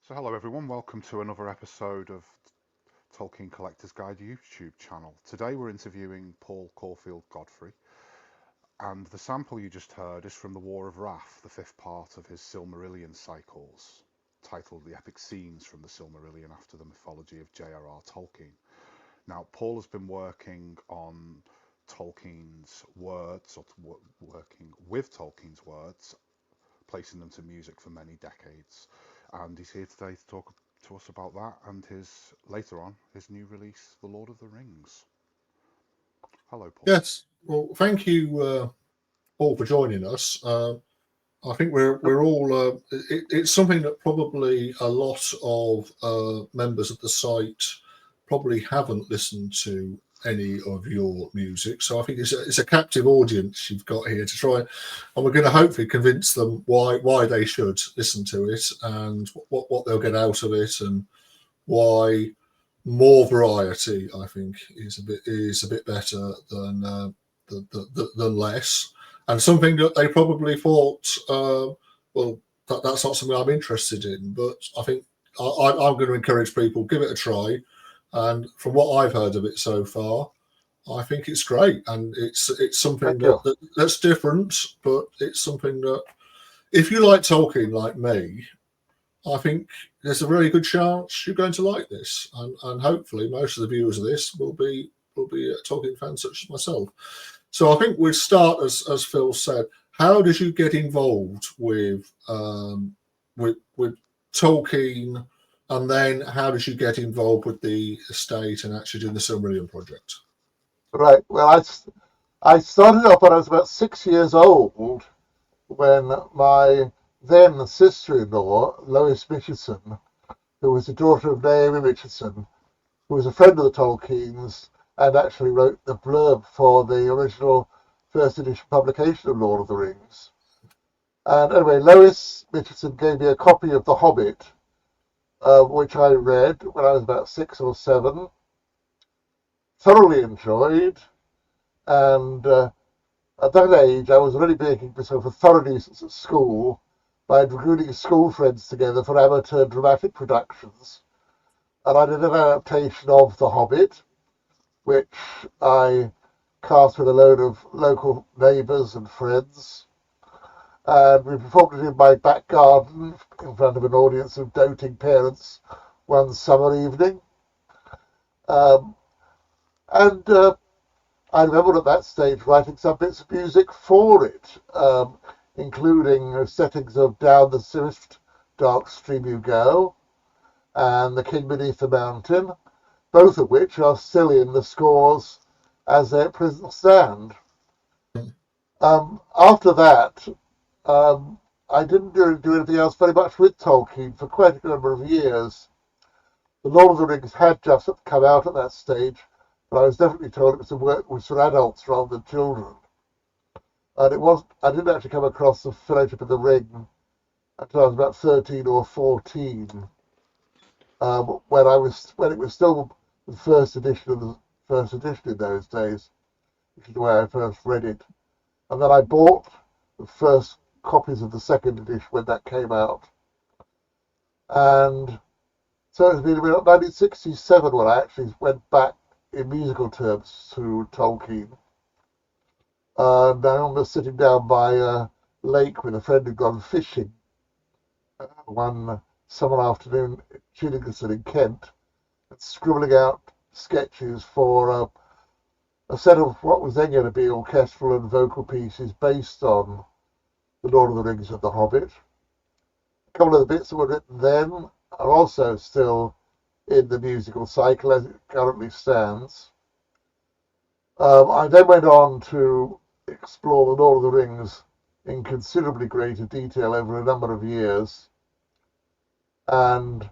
So hello everyone, welcome to another episode of Tolkien Collector's Guide YouTube channel. Today we're interviewing Paul Corfield Godfrey, and the sample you just heard is from The War of Wrath, the fifth part of his Silmarillion cycles, titled The Epic Scenes from the Silmarillion after the mythology of J.R.R. Tolkien. Now Paul has been working on Tolkien's words, working with Tolkien's words, placing them to music for many decades, and he's here today to talk to us about that and later on his new release, The Lord of the Rings. Hello, Paul. Yes, well, thank you all for joining us. I think we're all. It's something that probably a lot of members of the site probably haven't listened to any of your music, so I think it's a captive audience you've got here to try, and we're going to hopefully convince them why they should listen to it and what they'll get out of it, and why more variety, I think, is a bit better than less, and something that they probably thought, well, that's not something I'm interested in. But I think I'm going to encourage people, give it a try, and from what I've heard of it so far, I think it's great, and it's something that's different, but it's something that, if you like Tolkien like me, I think there's a really good chance you're going to like this, and hopefully most of the viewers of this will be Tolkien fans such as myself. So I think we'd start, as Phil said. How did you get involved with Tolkien, and then how did you get involved with the estate and actually doing the Silmarillion project? Right. Well, I started off when I was about 6 years old, when my then sister-in-law, Lois Richardson, who was the daughter of Naomi Richardson, who was a friend of the Tolkiens and actually wrote the blurb for the original first edition publication of Lord of the Rings. And anyway, Lois Richardson gave me a copy of The Hobbit, which I read when I was about 6 or 7, thoroughly enjoyed, and at that age I was already making myself a thorough nuisance at school by recruiting school friends together for amateur dramatic productions. And I did an adaptation of The Hobbit, which I cast with a load of local neighbours and friends. And we performed it in my back garden in front of an audience of doting parents one summer evening. I remember at that stage writing some bits of music for it, including settings of Down the Swift Dark Stream You Go and The King Beneath the Mountain, both of which are still in the scores as they at present stand. After that, I didn't do anything else very much with Tolkien for quite a number of years. The Lord of the Rings had just come out at that stage, but I was definitely told it was a work was for adults rather than children. And I didn't actually come across the Fellowship of the Ring until I was about 13 or 14, when it was still the first edition in those days, which is the way I first read it. And then I bought the first copies of the second edition when that came out. And so it's been about 1967 when I actually went back in musical terms to Tolkien. And I remember sitting down by a lake with a friend who'd gone fishing one summer afternoon at Chillingham in Kent, and scribbling out sketches for a set of what was then going to be orchestral and vocal pieces based on The Lord of the Rings and The Hobbit. A couple of the bits that were written then are also still in the musical cycle as it currently stands. I then went on to explore The Lord of the Rings in considerably greater detail over a number of years. And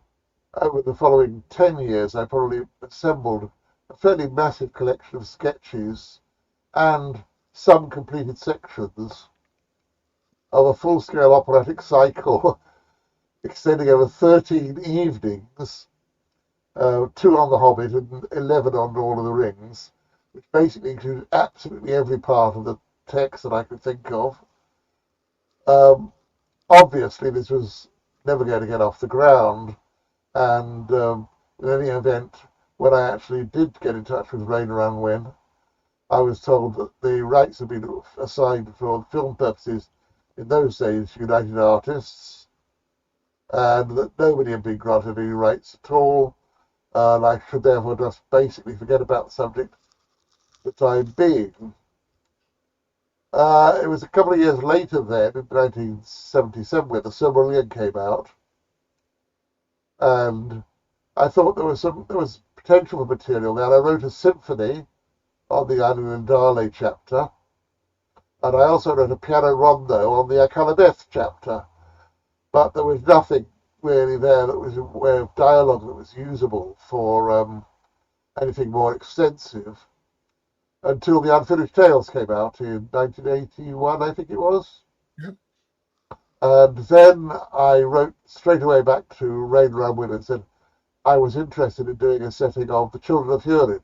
over the following 10 years, I probably assembled a fairly massive collection of sketches and some completed sections of a full-scale operatic cycle extending over 13 evenings, 2 on The Hobbit and 11 on Lord of the Rings, which basically included absolutely every part of the text that I could think of. Obviously, this was never going to get off the ground, And in any event, when I actually did get in touch with Rainer Unwin, I was told that the rights had been assigned for film purposes in those days to United Artists, and that nobody had been granted any rights at all, and I should therefore just basically forget about the subject for the time being. It was a couple of years later then, in 1977, when the Silmarillion came out, and I thought there was potential for material there. I wrote a symphony on the Anundale chapter, and I also wrote a piano rondo on the Akalabeth chapter, but there was nothing really there that was a way of dialogue that was usable for anything more extensive until the Unfinished Tales came out in 1981, I think it was. Yep. And then I wrote straight away back to Rainer Unwin and said I was interested in doing a setting of The Children of Hurin.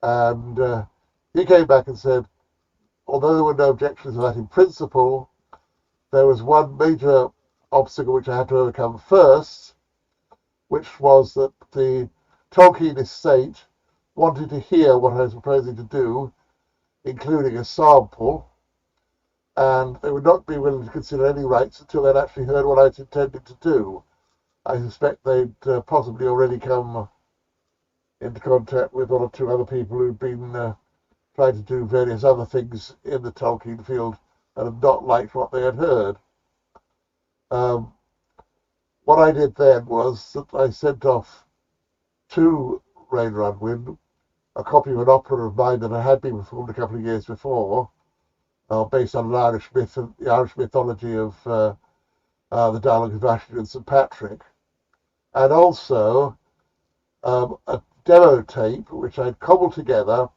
And he came back and said, although there were no objections to that in principle, there was one major obstacle which I had to overcome first, which was that the Tolkien estate wanted to hear what I was proposing to do, including a sample, and they would not be willing to consider any rights until they'd actually heard what I was intended to do. I suspect they'd possibly already come into contact with one or two other people who'd been trying to do various other things in the Tolkien field and have not liked what they had heard. What I did then was that I sent off to Rainer Unwin a copy of an opera of mine that had been performed a couple of years before, based on an Irish myth, the Irish mythology of the dialogue of Vashti and St. Patrick, and also a demo tape which I'd cobbled together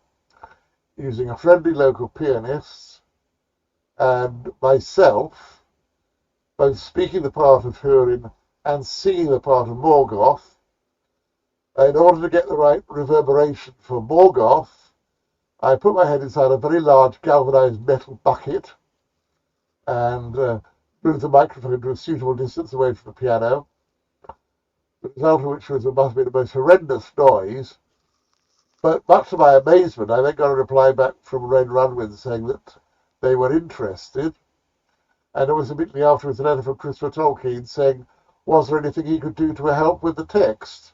using a friendly local pianist and myself, both speaking the part of Hurin and singing the part of Morgoth. In order to get the right reverberation for Morgoth, I put my head inside a very large galvanized metal bucket and moved the microphone to a suitable distance away from the piano, the result of which was it must have been the most horrendous noise. But much to my amazement, I then got a reply back from Rainer Unwin saying that they were interested, and it was immediately afterwards a letter from Christopher Tolkien saying, was there anything he could do to help with the text?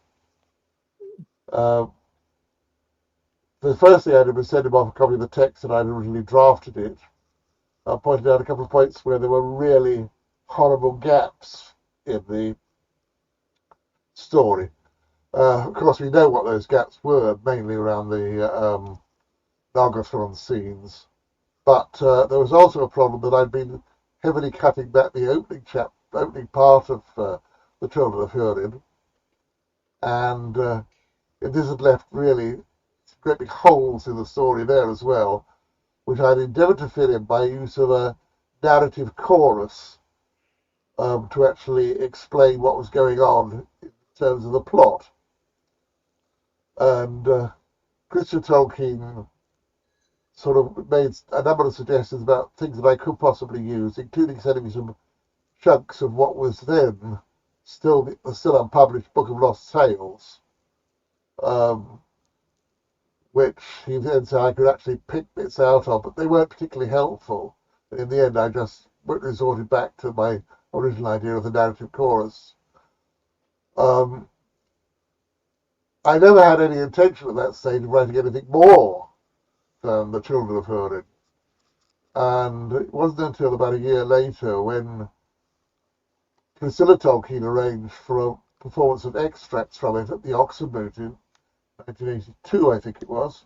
The first thing I did was send him off a copy of the text and I'd originally drafted it. I pointed out a couple of points where there were really horrible gaps in the story. Of course, we know what those gaps were, mainly around the Nargothrond scenes. But there was also a problem that I'd been heavily cutting back the opening part of The Children of Hurin, and this had left really great big holes in the story there as well, which I'd endeavoured to fill in by use of a narrative chorus to actually explain what was going on in terms of the plot. And Christopher Tolkien sort of made a number of suggestions about things that I could possibly use, including sending me some chunks of what was then still unpublished Book of Lost Tales, which he then said I could actually pick bits out of, but they weren't particularly helpful. And in the end, I just resorted back to my original idea of the narrative chorus. I never had any intention at that stage of writing anything more than The Children of Hurin. And it wasn't until about a year later when Priscilla Tolkien arranged for a performance of extracts from it at the Oxenmoot in 1982, I think it was.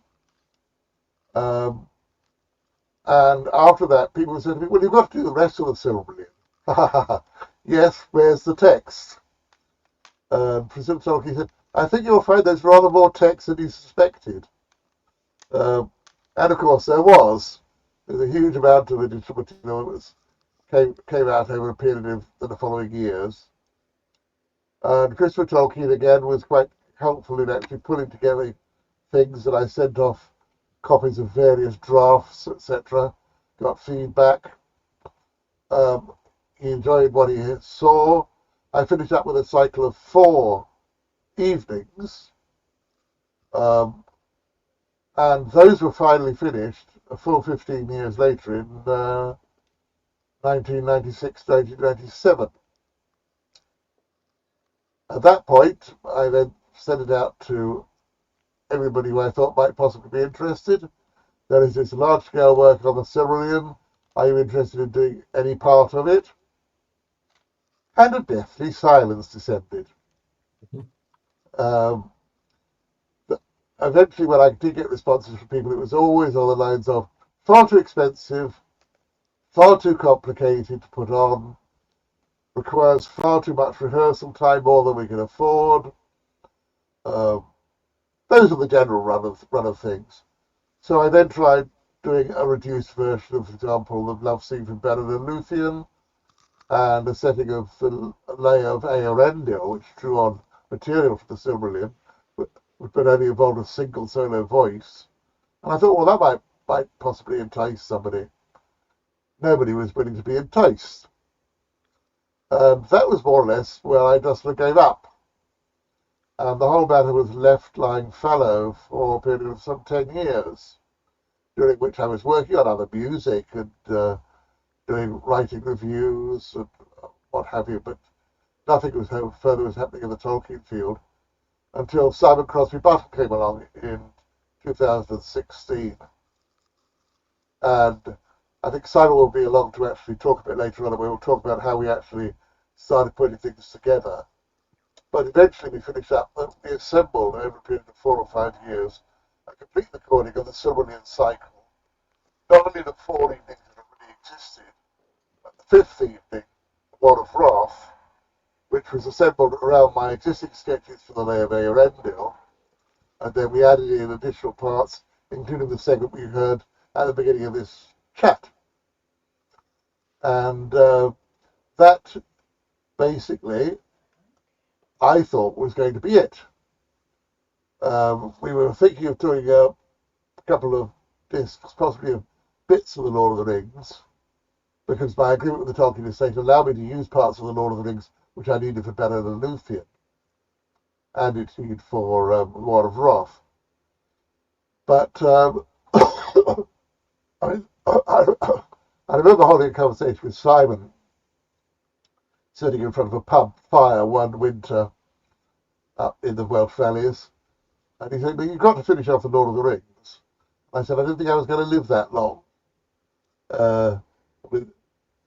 And after that, people said to me, well, you've got to do the rest of the Silmarillion. Yes, where's the text? Priscilla Tolkien said, I think you'll find there's rather more text than you suspected. And of course there was. There's a huge amount of additional material that came out over a period of the following years. And Christopher Tolkien again was quite helpful in actually pulling together things that I sent off copies of various drafts, etc. Got feedback. He enjoyed what he saw. I finished up with a cycle of 4 evenings, and those were finally finished a full 15 years later in 1996, 1997. At that point, I then sent it out to everybody who I thought might possibly be interested. There is this large-scale work on the Silmarillion. Are you interested in doing any part of it? And a deathly silence descended. Um, Eventually, when I did get responses from people, it was always on the lines of far too expensive, far too complicated to put on, requires far too much rehearsal time, more than we can afford. Those are the general run of things. So I then tried doing a reduced version of, for example, the love scene from Beren and Luthien, and a setting of the lay of Eärendil, which drew on material from the Silmarillion, but only involved a single solo voice. And I thought, well, that might possibly entice somebody. Nobody was willing to be enticed. That was more or less where I just gave up. And the whole matter was left lying fallow for a period of some 10 years, during which I was working on other music and writing reviews and what have you, but nothing further was happening in the Tolkien field until Simon Crosby Buttle came along in 2016. And I think Simon will be along to actually talk a bit later on, and we will talk about how we actually started putting things together. But eventually we finished up, we assembled over a period of 4 or 5 years a complete recording of the Silmarillion cycle. Not only the 4 evenings that already existed, but the 5th evening, War of Wrath, which was assembled around my existing sketches for the Lay of Eärendil, and then we added in additional parts, including the segment we heard at the beginning of this chat. And that basically, I thought, was going to be it. We were thinking of doing a couple of discs, possibly of bits of the Lord of the Rings, because my agreement with the Tolkien estate allowed me to use parts of the Lord of the Rings which I needed for Beren and Luthien, and indeed for War of Wrath. But I remember holding a conversation with Simon, sitting in front of a pub fire one winter up in the Welsh valleys, and he said, "But you've got to finish off the Lord of the Rings." I said, "I didn't think I was going to live that long."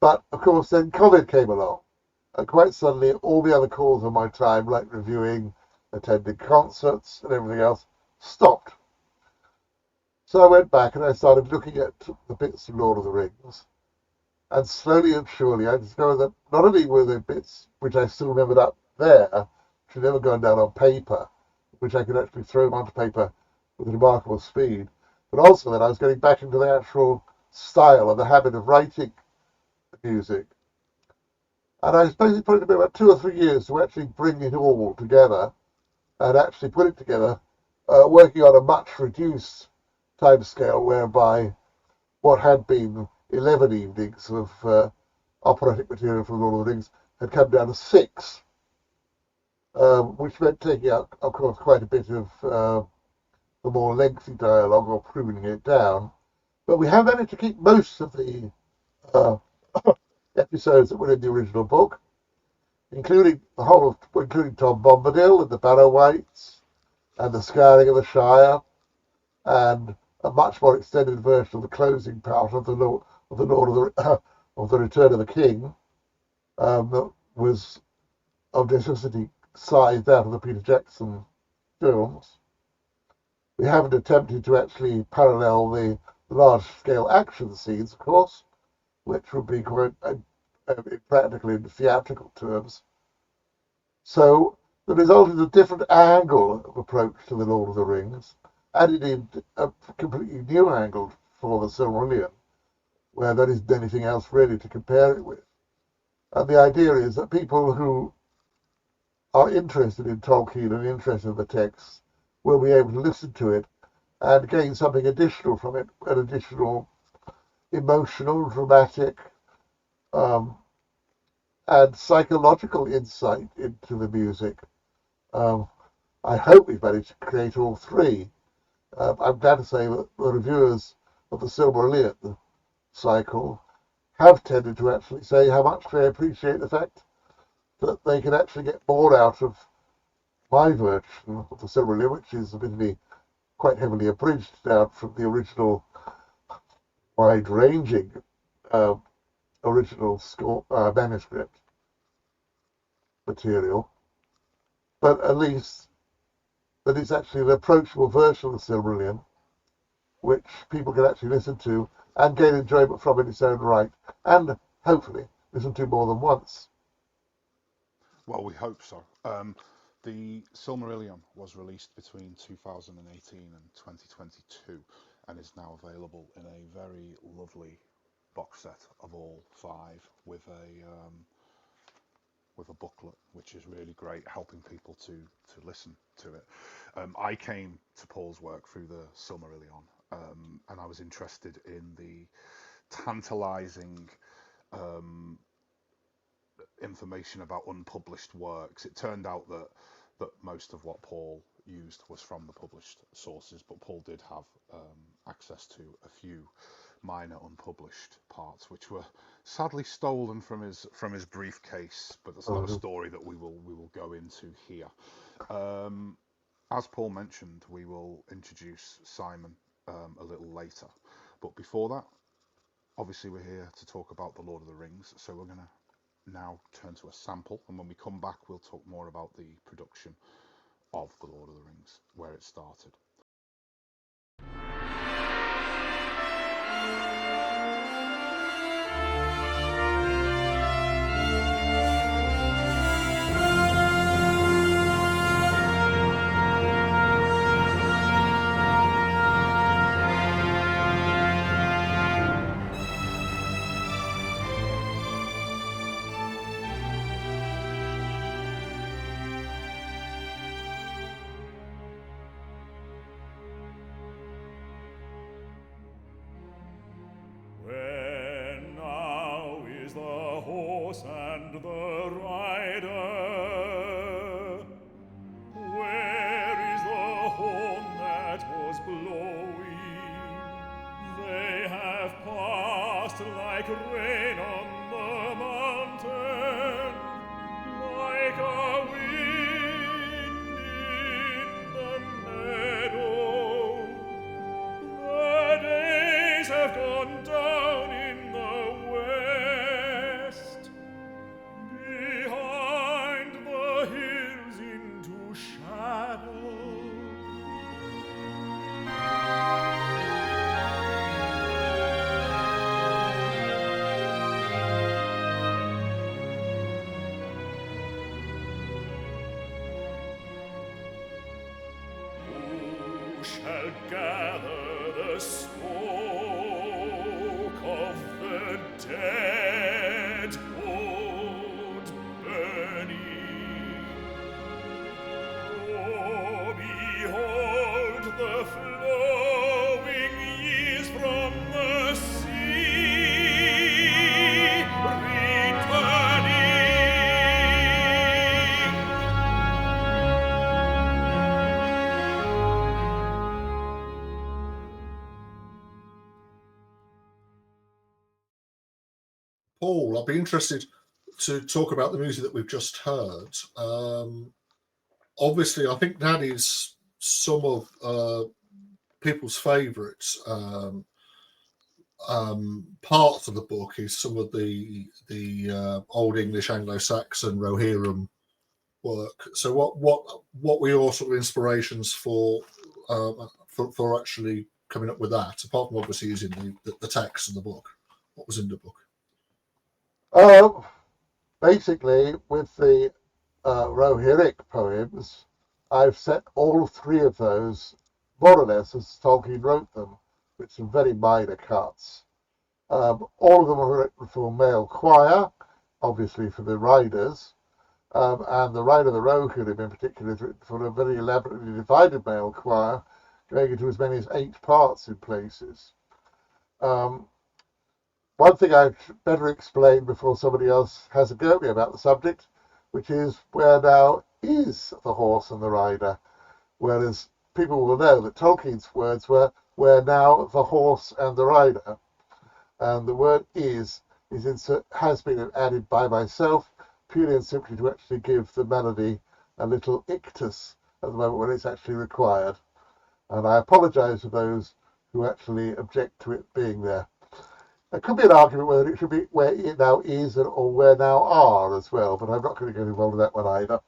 But of course, then COVID came along, and quite suddenly, all the other calls on my time, like reviewing, attending concerts, and everything else, stopped. So I went back and I started looking at the bits of Lord of the Rings, and slowly and surely I discovered that not only were there bits which I still remembered up there, which had never gone down on paper, which I could actually throw them onto paper with remarkable speed, but also that I was getting back into the actual style and the habit of writing music. And I suppose it took me about 2 or 3 years to actually bring it all together and actually put it together, working on a much reduced timescale, whereby what had been 11 evenings of operatic material for the Lord of the Rings had come down to 6, which meant taking out, of course, quite a bit of the more lengthy dialogue or pruning it down. But we have managed to keep most of the episodes that were in the original book, including including Tom Bombadil and the Barrow-wights, and the Scouring of the Shire, and a much more extended version of the closing part of the Return of the King, that was of necessity scythed out of the Peter Jackson films. We haven't attempted to actually parallel the large-scale action scenes, of course, which would be quite practically in theatrical terms. So the result is a different angle of approach to the Lord of the Rings, and indeed a completely new angle for the Silmarillion, where there isn't anything else really to compare it with. And the idea is that people who are interested in Tolkien and interested in the text will be able to listen to it and gain something additional from it, an additional emotional, dramatic, and psychological insight into the music. I hope we've managed to create all three. I'm glad to say that the reviewers of the Silmarillion cycle have tended to actually say how much they appreciate the fact that they can actually get more out of my version of the Silmarillion, which is admittedly quite heavily abridged down from the original wide-ranging original manuscript material, but at least that it's actually an approachable version of the Silmarillion, which people can actually listen to and gain enjoyment from in its own right, and hopefully listen to more than once. Well, we hope so. The Silmarillion was released between 2018 and 2022 and is now available in a very lovely box set of all five with a booklet, which is really great, helping people to listen to it. I came to Paul's work through the Silmarillion, and I was interested in the tantalizing information about unpublished works. It turned out that most of what Paul used was from the published sources, but Paul did have access to a few minor unpublished parts, which were sadly stolen from his briefcase. But that's not a story that we will go into here. As Paul mentioned, we will introduce Simon a little later. But before that, obviously we're here to talk about the Lord of the Rings, so we're going to now turn to a sample, and when we come back we'll talk more about the production of the Lord of the Rings, where it started. And the rider, where is the horn that was blowing? They have passed like rain on the mountain, like a wind in the meadow. The days have gone down in the west, behind the hills into shadow. Who shall gather the smoke of the dead old burning? Oh, behold the flowing years from the sea returning. Paul, I'd be interested to talk about the music that we've just heard. Obviously, I think that is some of people's favourite parts of the book. Is some of the Old English, Anglo-Saxon, Rohirrim work. So, what were your sort of inspirations for actually coming up with that? Apart from obviously using the text of the book, what was in the book? Basically, with the Rohirric poems, I've set all three of those more or less as Tolkien wrote them, with some very minor cuts. All of them were written for male choir, obviously for the riders, and the Ride of the Rohirrim in particular is written for a very elaborately divided male choir, going into as many as 8 parts in places. one thing I should better explain before somebody else has a go at me about the subject, which is where now is the horse and the rider, whereas people will know that Tolkien's words were where now the horse and the rider, and the word has been added by myself purely and simply to actually give the melody a little ictus at the moment when it's actually required. And I apologise to those who actually object to it being there. There could be an argument whether it should be where it now is or where now are as well, but I'm not going to get involved in that one either.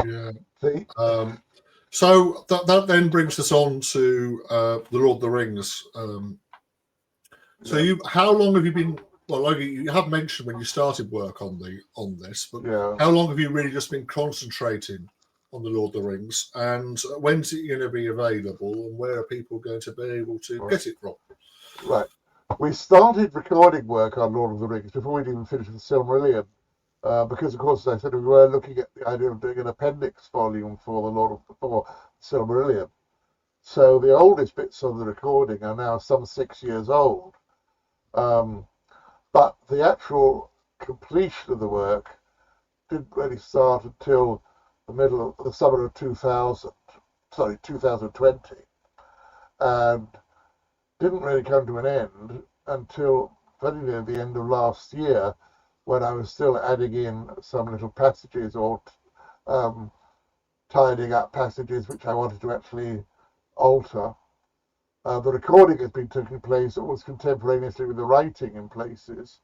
Yeah. See? So that then brings us on to the Lord of the Rings. So how long have you been? Well, you have mentioned when you started work on this, but how long have you really just been concentrating on the Lord of the Rings? And when's it going to be available? And where are people going to be able to get it from? Right. We started recording work on Lord of the Rings before we'd even finished the Silmarillion, because of course, as I said, we were looking at the idea of doing an appendix volume for Silmarillion. So the oldest bits of the recording are now some 6 years old. But the actual completion of the work didn't really start until the middle of the summer of 2020, and didn't really come to an end until very near the end of last year, when I was still adding in some little passages or tidying up passages which I wanted to actually alter. The recording has been taking place almost contemporaneously with the writing in places,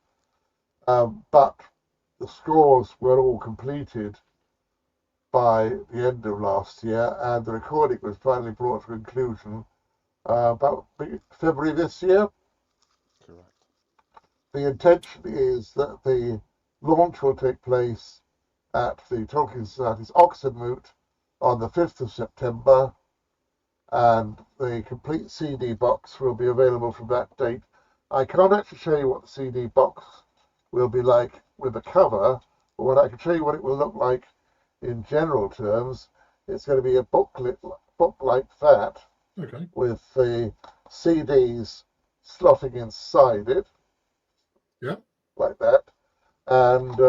but the scores were all completed by the end of last year, and the recording was finally brought to conclusion about February this year. Correct. The intention is that the launch will take place at the Tolkien Society's Oxenmoot on the 5th of September, and the complete CD box will be available from that date. I can't actually show you what the CD box will be like with the cover, but what I can show you what it will look like in general terms. It's going to be a book like that, okay, with the CDs slotting inside it, yeah, like that, and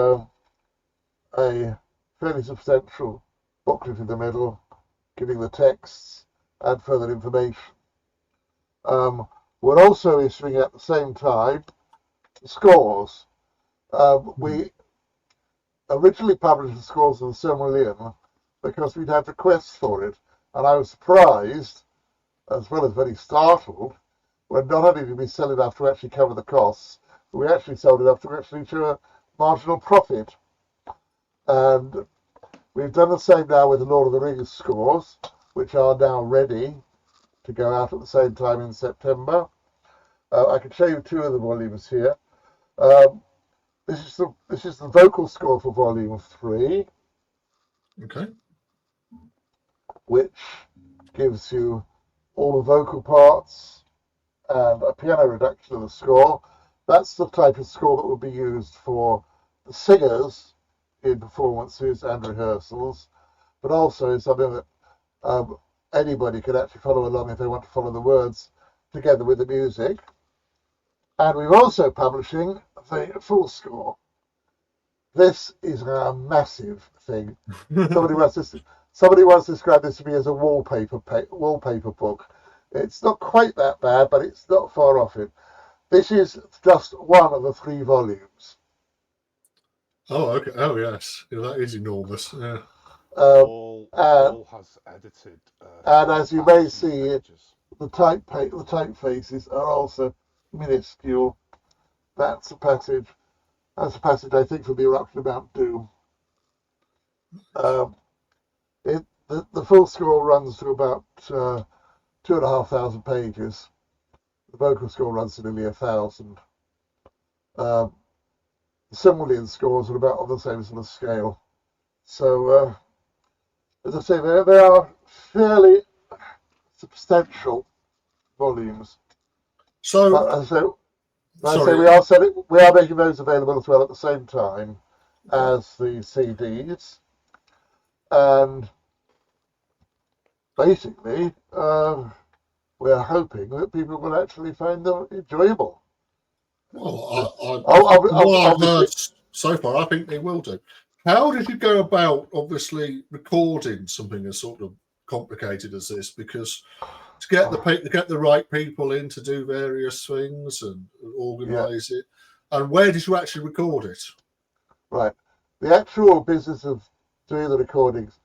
a fairly substantial booklet in the middle, giving the texts and further information. We're also issuing at the same time scores. We originally published the scores of the Silmarillion because we'd had requests for it, and I was surprised, as well as very startled, when not only did we sell enough to actually cover the costs, but we actually sold enough to actually show a marginal profit. And we've done the same now with the Lord of the Rings scores, which are now ready to go out at the same time in September. I can show you two of the volumes here. This is the vocal score for volume 3. okay, which gives you all the vocal parts and a piano reduction of the score. That's the type of score that will be used for the singers in performances and rehearsals, but also is something that anybody can actually follow along if they want to follow the words together with the music. And we're also publishing the full score. This is a massive thing. Somebody once described this to me as a wallpaper book. It's not quite that bad, but it's not far off it. This is just one of the 3 volumes. Oh, okay. Oh, yes. Yeah, that is enormous. Yeah. Paul has edited. And as you may see, the typefaces are also minuscule. That's a passage. That's a passage, I think, from the Eruption of Mount Doom. The full score runs to about 2,500 pages. The vocal score runs to nearly 1,000. The Silmarillion scores are about on the same sort of scale. So, as I say, they are fairly substantial volumes. So, but as I say, we are making those available as well at the same time as the CDs, and basically, we're hoping that people will actually find them enjoyable. Well, from what I've Obviously, heard so far, I think they will do. How did you go about, obviously, recording something as sort of complicated as this? Because to get the right people in to do various things and yeah, organise it, and where did you actually record it? right. The actual business of doing the recordings,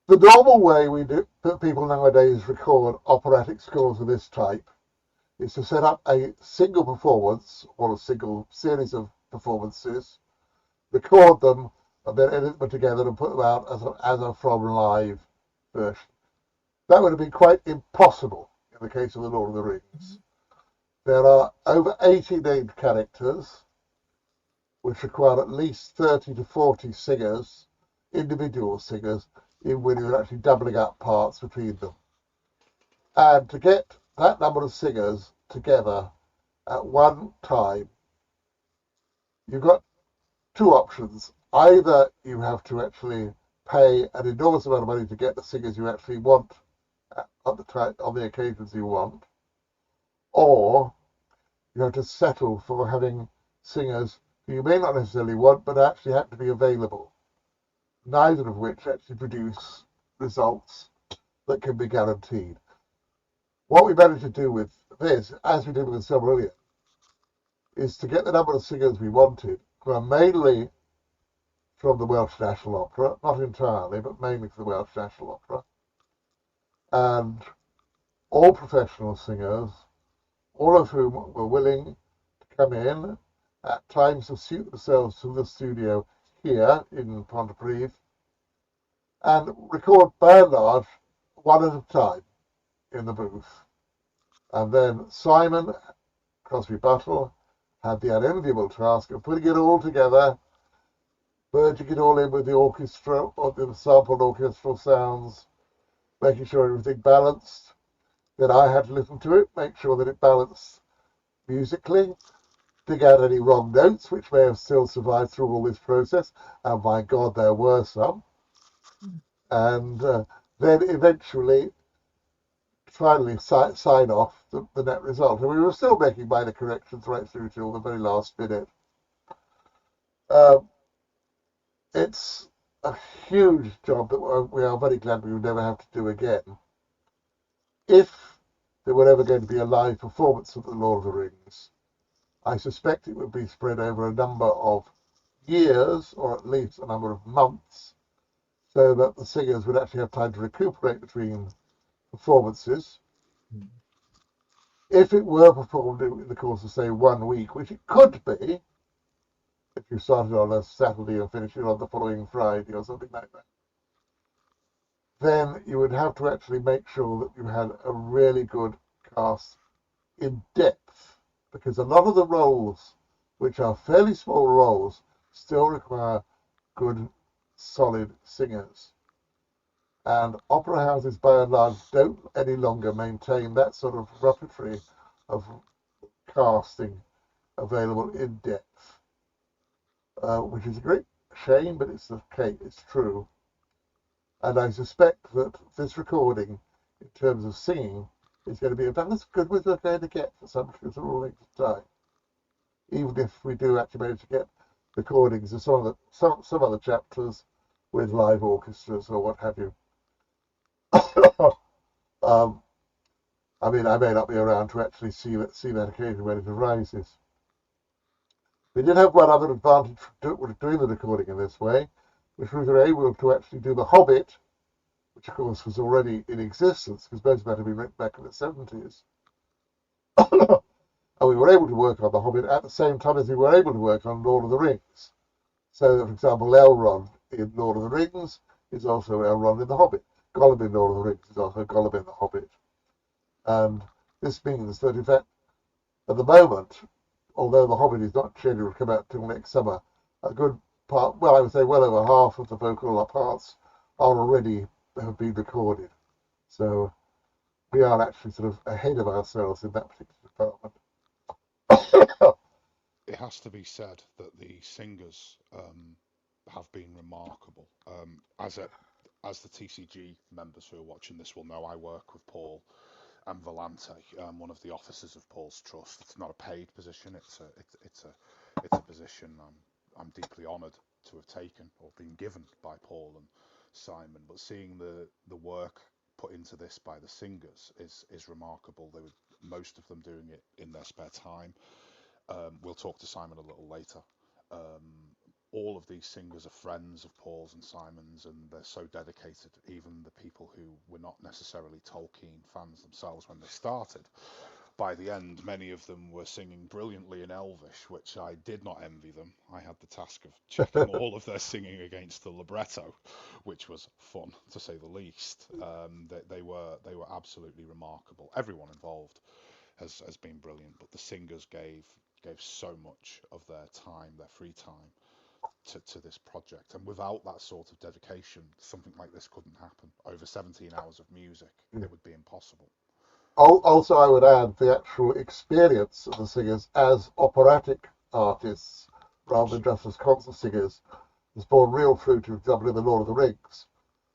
the normal way we do that people nowadays record operatic scores of this type is to set up a single performance or a single series of performances, record them, and then edit them together and put them out as a from live version. That would have been quite impossible in the case of The Lord of the Rings. There are over 80 named characters, which require at least 30 to 40 singers, individual singers, in which you're actually doubling up parts between them. And to get that number of singers together at one time, you've got two options. Either you have to actually pay an enormous amount of money to get the singers you actually want on the occasions you want, or you have to settle for having singers who you may not necessarily want but actually have to be available, neither of which actually produce results that can be guaranteed. What we managed to do with this, as we did with Silmarillion, is to get the number of singers we wanted, who are mainly from the Welsh National Opera, not entirely, but mainly from the Welsh National Opera, and all professional singers, all of whom were willing to come in at times to suit themselves to the studio here in Pontypridd and record by and large one at a time in the booth. And then Simon Crosby Buttle had the unenviable task of putting it all together, merging it all in with the orchestra or the sampled orchestral sounds, making sure everything balanced. Then I had to listen to it, make sure that it balanced musically, dig out any wrong notes which may have still survived through all this process, and my God, there were some. And then eventually, finally sign off the net result. And we were still making minor corrections right through till the very last minute. It's a huge job that we are very glad we will never have to do again. If there were ever going to be a live performance of The Lord of the Rings, I suspect it would be spread over a number of years, or at least a number of months, so that the singers would actually have time to recuperate between performances. If it were performed in the course of, say, 1 week, which it could be, if you started on a Saturday and finished it on the following Friday or something like that, then you would have to actually make sure that you had a really good cast in depth, because a lot of the roles, which are fairly small roles, still require good, solid singers. And opera houses, by and large, don't any longer maintain that sort of repertory of casting available in depth, which is a great shame, but it's the case, it's true. And I suspect that this recording, in terms of singing, is going to be about as good as we're going to get for some considerable length of time. Even if we do actually manage to get recordings of some other chapters with live orchestras or what have you. I mean, I may not be around to actually see that occasion when it arises. We did have one other advantage with doing the recording in this way, which we were able to actually do The Hobbit, which of course was already in existence because most of that had been written back in the 70s. And we were able to work on The Hobbit at the same time as we were able to work on Lord of the Rings. So, for example, Elrond in Lord of the Rings is also Elrond in The Hobbit. Gollum in Lord of the Rings is also Gollum in The Hobbit. And this means that, in fact, at the moment, although The Hobbit is not scheduled to come out till next summer, a good part, well, I would say well over half of the vocal parts are already have been recorded. So we are actually sort of ahead of ourselves in that particular department. It has to be said that the singers have been remarkable. As the TCG members who are watching this will know, I work with Paul and Volante, one of the officers of Paul's trust. It's not a paid position. It's a position I'm deeply honoured to have taken or been given by Paul and Simon. But seeing the work put into this by the singers is remarkable. They were most of them doing it in their spare time. We'll talk to Simon a little later. All of these singers are friends of Paul's and Simon's, and they're so dedicated. Even the people who were not necessarily Tolkien fans themselves when they started, by the end, many of them were singing brilliantly in Elvish, which I did not envy them. I had the task of checking all of their singing against the libretto, which was fun, to say the least. They were absolutely remarkable. Everyone involved has been brilliant, but the singers gave so much of their time, their free time, to this project, and without that sort of dedication, something like this couldn't happen. Over 17 hours of music, it would be impossible. Also, I would add the actual experience of the singers as operatic artists rather than just as concert singers has borne real fruit, for example, in The Lord of the Rings,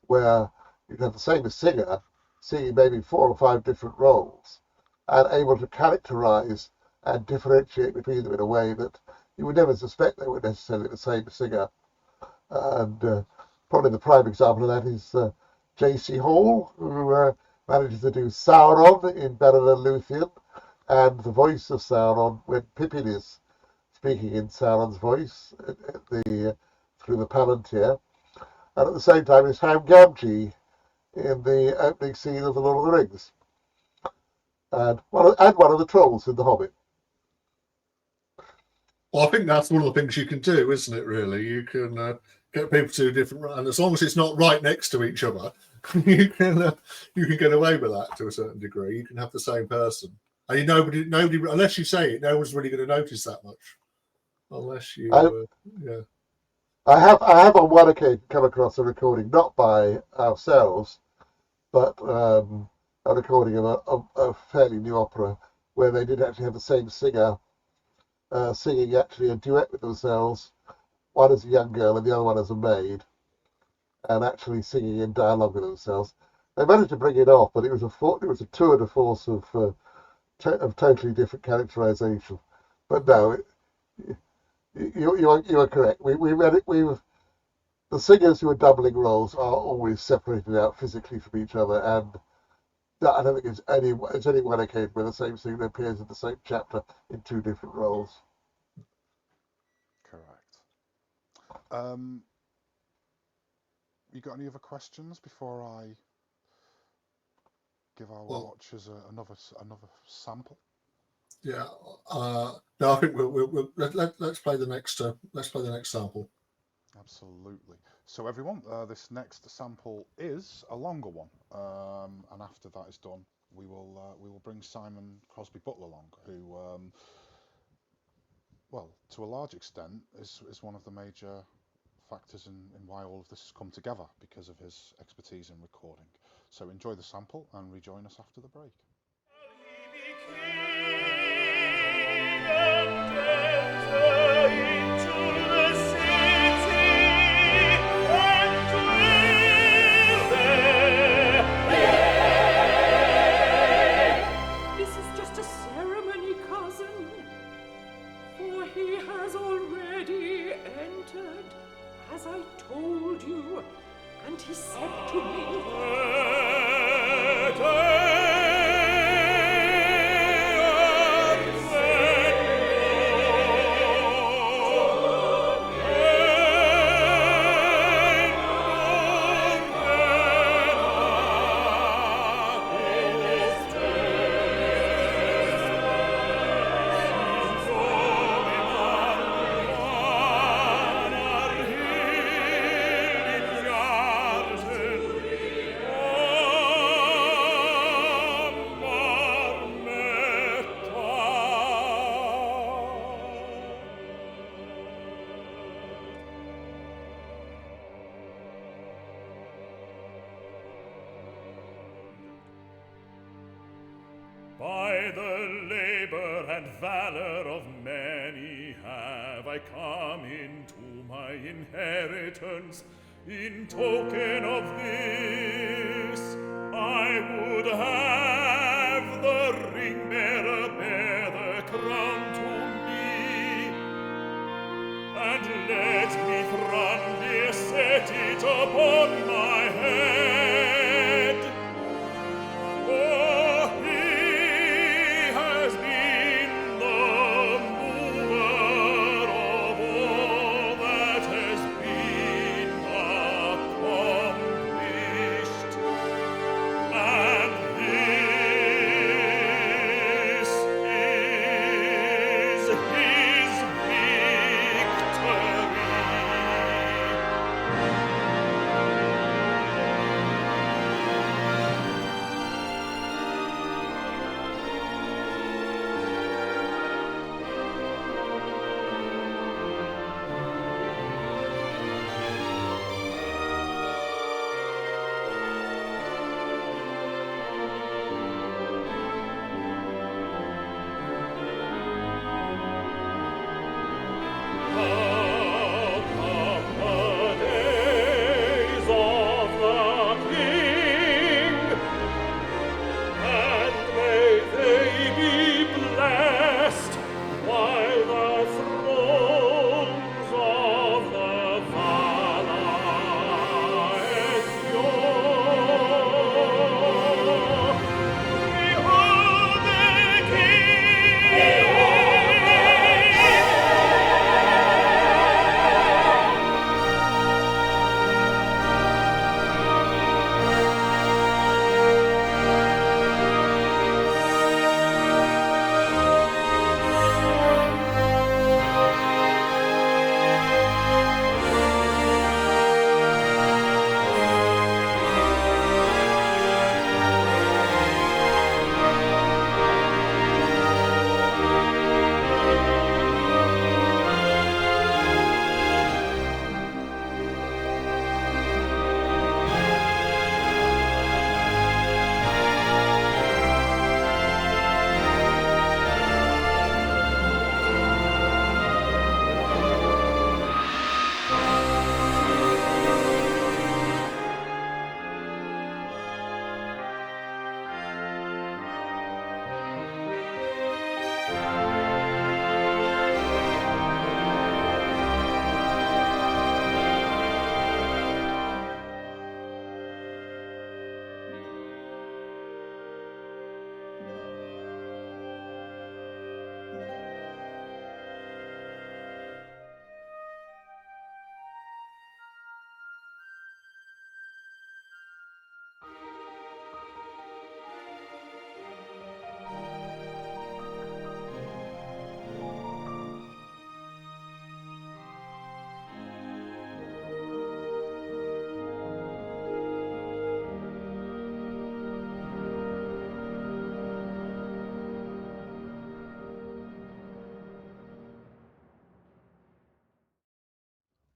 where you have the same singer singing maybe 4 or 5 different roles and able to characterize and differentiate between them in a way that you would never suspect they were necessarily the same singer. And probably the prime example of that is J.C. Hall, who manages to do Sauron in Beren and Luthien, and the voice of Sauron when Pippin is speaking in Sauron's voice through the Palantir. And at the same time is Ham Gamgee in the opening scene of The Lord of the Rings. And one of the trolls in The Hobbit. Well, I think that's one of the things you can do, isn't it, really? You can get people to do different, and as long as it's not right next to each other, you can get away with that to a certain degree. You can have the same person. And nobody, unless you say it, no one's really going to notice that much. Unless you, yeah. I have on one occasion come across a recording, not by ourselves, but a recording of a fairly new opera where they did actually have the same singer singing actually a duet with themselves, one as a young girl and the other one as a maid, and actually singing in dialogue with themselves. They managed to bring it off, but it was a tour de force of totally different characterization. But no, you are correct. The singers who are doubling roles are always separated out physically from each other, and I don't think it's any one occasion where the same singer appears in the same chapter in 2 different roles. Correct. You got any other questions before I give our watchers another sample? Yeah. No, I think let's play the next sample. Absolutely. So everyone, this next sample is a longer one, and after that is done, we will bring Simon Crosby Buttle along, who, well, to a large extent, is one of the major factors in why all of this has come together, because of his expertise in recording. So enjoy the sample and rejoin us after the break. And he said to me, By the labor and valor of many have I come into my inheritance. In token of this, I would have upon my head. For he has been the mover of all that has been accomplished, and this is his victory.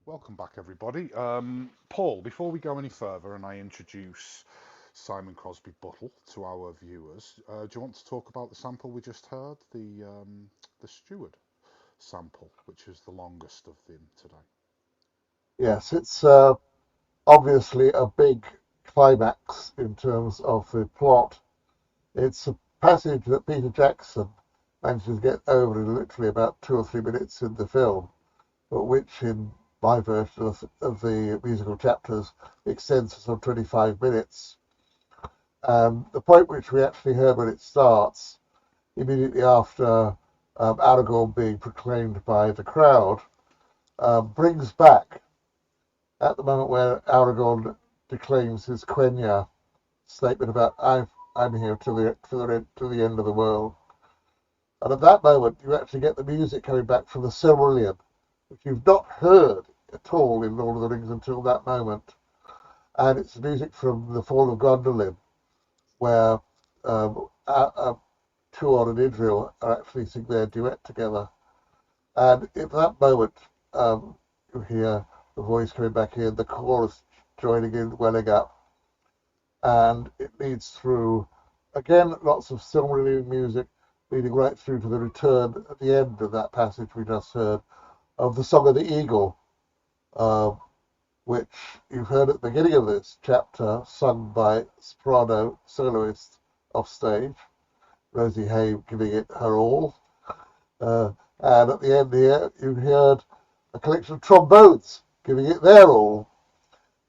Welcome back, everybody. Paul, before we go any further and I introduce Simon Crosby Buttle to our viewers, do you want to talk about the sample we just heard, the Steward sample, which is the longest of them today? Yes, it's obviously a big climax in terms of the plot. It's a passage that Peter Jackson managed to get over in literally about 2 or 3 minutes in the film, but which in my version of the musical chapters extends to some 25 minutes. The point which we actually heard when it starts, immediately after Aragorn being proclaimed by the crowd, brings back at the moment where Aragorn declaims his Quenya statement about I'm here to the end of the world. And at that moment, you actually get the music coming back from the Silmarillion, which you've not heard at all in Lord of the Rings until that moment. And it's music from the Fall of Gondolin, where Tuon and Idril are actually singing their duet together. And at that moment, you hear the voice coming back in, the chorus joining in, welling up. And it leads through, again, lots of Silmarillion music, leading right through to the return at the end of that passage we just heard of the Song of the Eagle, which you've heard at the beginning of this chapter, sung by soprano soloist off stage, Rosie Hay giving it her all. And at the end here, you heard a collection of trombones giving it their all.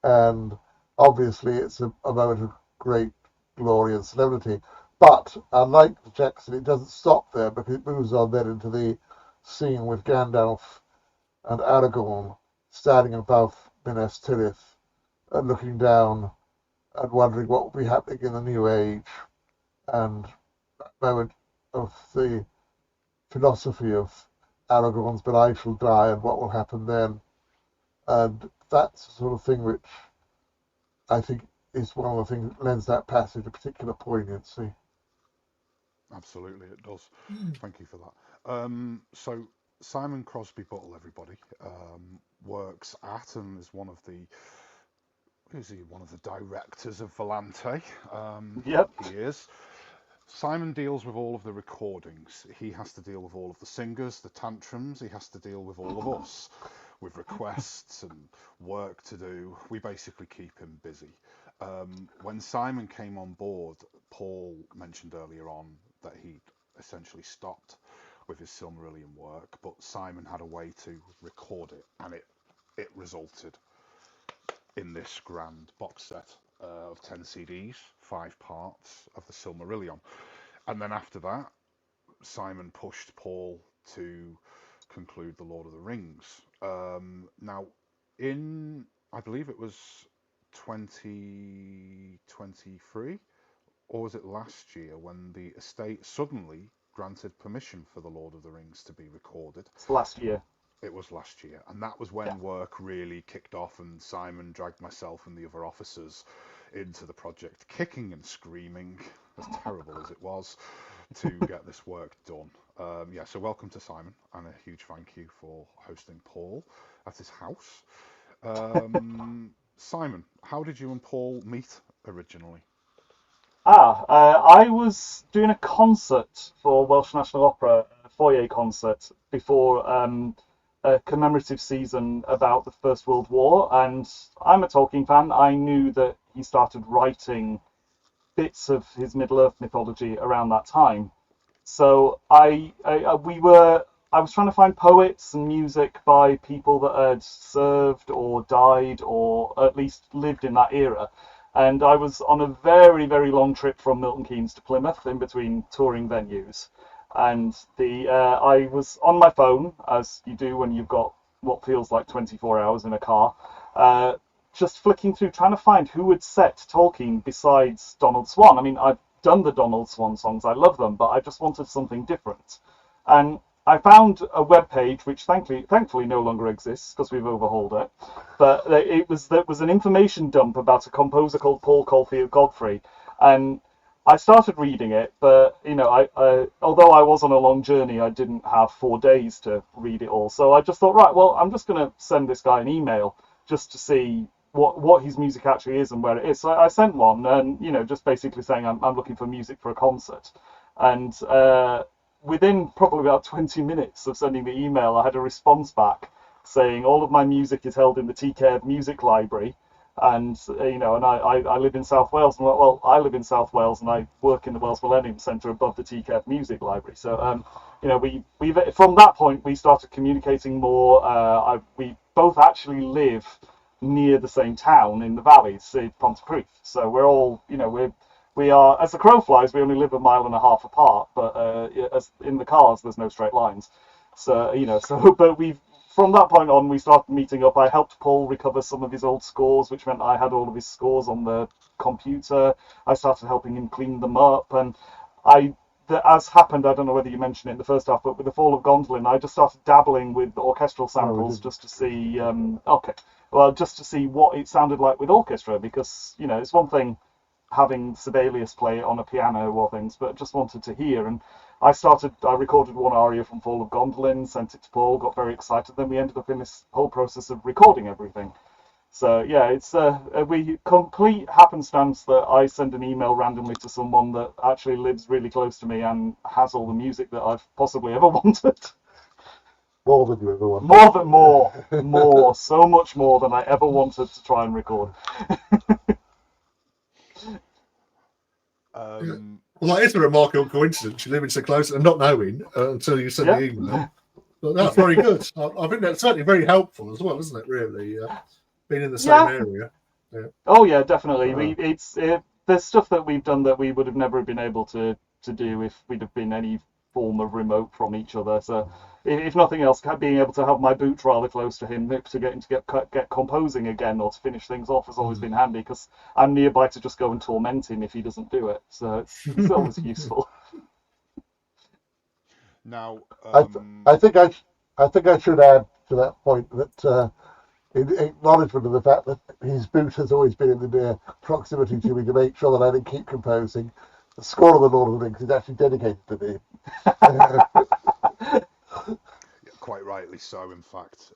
and obviously it's a moment of great glory and celebrity. But unlike Jackson, it doesn't stop there, because it moves on then into the scene with Gandalf and Aragorn standing above Minas Tirith and looking down and wondering what will be happening in the new age, and that moment of the philosophy of Aragorn's "but I shall die" and what will happen then. And that's the sort of thing which I think is one of the things that lends that passage a particular poignancy. Absolutely, it does. Thank you for that. So Simon Crosby Buttle, everybody, works at and is one of the one of the directors of Volante. Yep. He is. Simon deals with all of the recordings. He has to deal with all of the singers, the tantrums. He has to deal with all of us, with requests and work to do. We basically keep him busy. When Simon came on board, Paul mentioned earlier on that he'd essentially stopped with his Silmarillion work, but Simon had a way to record it, and it resulted in this grand box set of 10 CDs, 5 parts of the Silmarillion. And then after that, Simon pushed Paul to conclude the Lord of the Rings. Now, I believe it was 2023, or was it last year, when the estate suddenly granted permission for the Lord of the Rings to be recorded. It's last year. It was last year, and that was when work really kicked off, and Simon dragged myself and the other officers into the project, kicking and screaming, as terrible as it was, to get this work done. So welcome to Simon, and a huge thank you for hosting Paul at his house. Simon, how did you and Paul meet originally? I was doing a concert for Welsh National Opera, a foyer concert, before a commemorative season about the First World War, and I'm a Tolkien fan. I knew that he started writing bits of his Middle-earth mythology around that time. So I was trying to find poets and music by people that had served or died or at least lived in that era. And I was on a very, very long trip from Milton Keynes to Plymouth in between touring venues. And I was on my phone, as you do when you've got what feels like 24 hours in a car, just flicking through, trying to find who had set Tolkien besides Donald Swann. I mean, I've done the Donald Swann songs, I love them, but I just wanted something different. And I found a web page which thankfully no longer exists because we've overhauled it. But there was an information dump about a composer called Paul Corfield Godfrey, and I started reading it. But although I was on a long journey, I didn't have 4 days to read it all. So I just thought, right, well, I'm just going to send this guy an email just to see what his music actually is and where it is. So I sent one, and just basically saying I'm looking for music for a concert, and within probably about 20 minutes of sending the email, I had a response back saying all of my music is held in the TK Music Library, and and I live in South Wales. And well, I live in South Wales and I work in the Wales Millennium Centre above the TK Music Library. So we from that point we started communicating more. We both actually live near the same town in the valleys, Pontypridd. So we're all we are, as the crow flies, we only live 1.5 miles apart, but as in the cars, there's no straight lines. So, but from that point on, we started meeting up. I helped Paul recover some of his old scores, which meant I had all of his scores on the computer. I started helping him clean them up. And as happened, I don't know whether you mentioned it in the first half, but with the fall of Gondolin, I just started dabbling with orchestral samples just to see, just to see what it sounded like with orchestra, because, it's one thing having Sibelius play it on a piano or things, but just wanted to hear. And I recorded one aria from Fall of Gondolin, sent it to Paul, got very excited. Then we ended up in this whole process of recording everything. So yeah, it's we complete happenstance that I send an email randomly to someone that actually lives really close to me and has all the music that I've possibly ever wanted. More than you ever wanted. More, so much more than I ever wanted to try and record. Well, that is a remarkable coincidence. You living so close and not knowing until you send the email. But that's very good. I think that's certainly very helpful as well, isn't it? Really, being in the same area. Oh yeah, definitely. Uh, There's stuff that we've done that we would have never been able to do if we'd have been any form of remote from each other. So if nothing else, being able to have my boot rather close to him to get him to get composing again or to finish things off has always been handy, because I'm nearby to just go and torment him if he doesn't do it. So it's always useful. Now, I, th- I think I think I should add to that point that in acknowledgement of the fact that his boot has always been in the near proximity to me to make sure that I didn't keep composing, the score of the Lord of the Rings is actually dedicated to me. quite rightly so, in fact.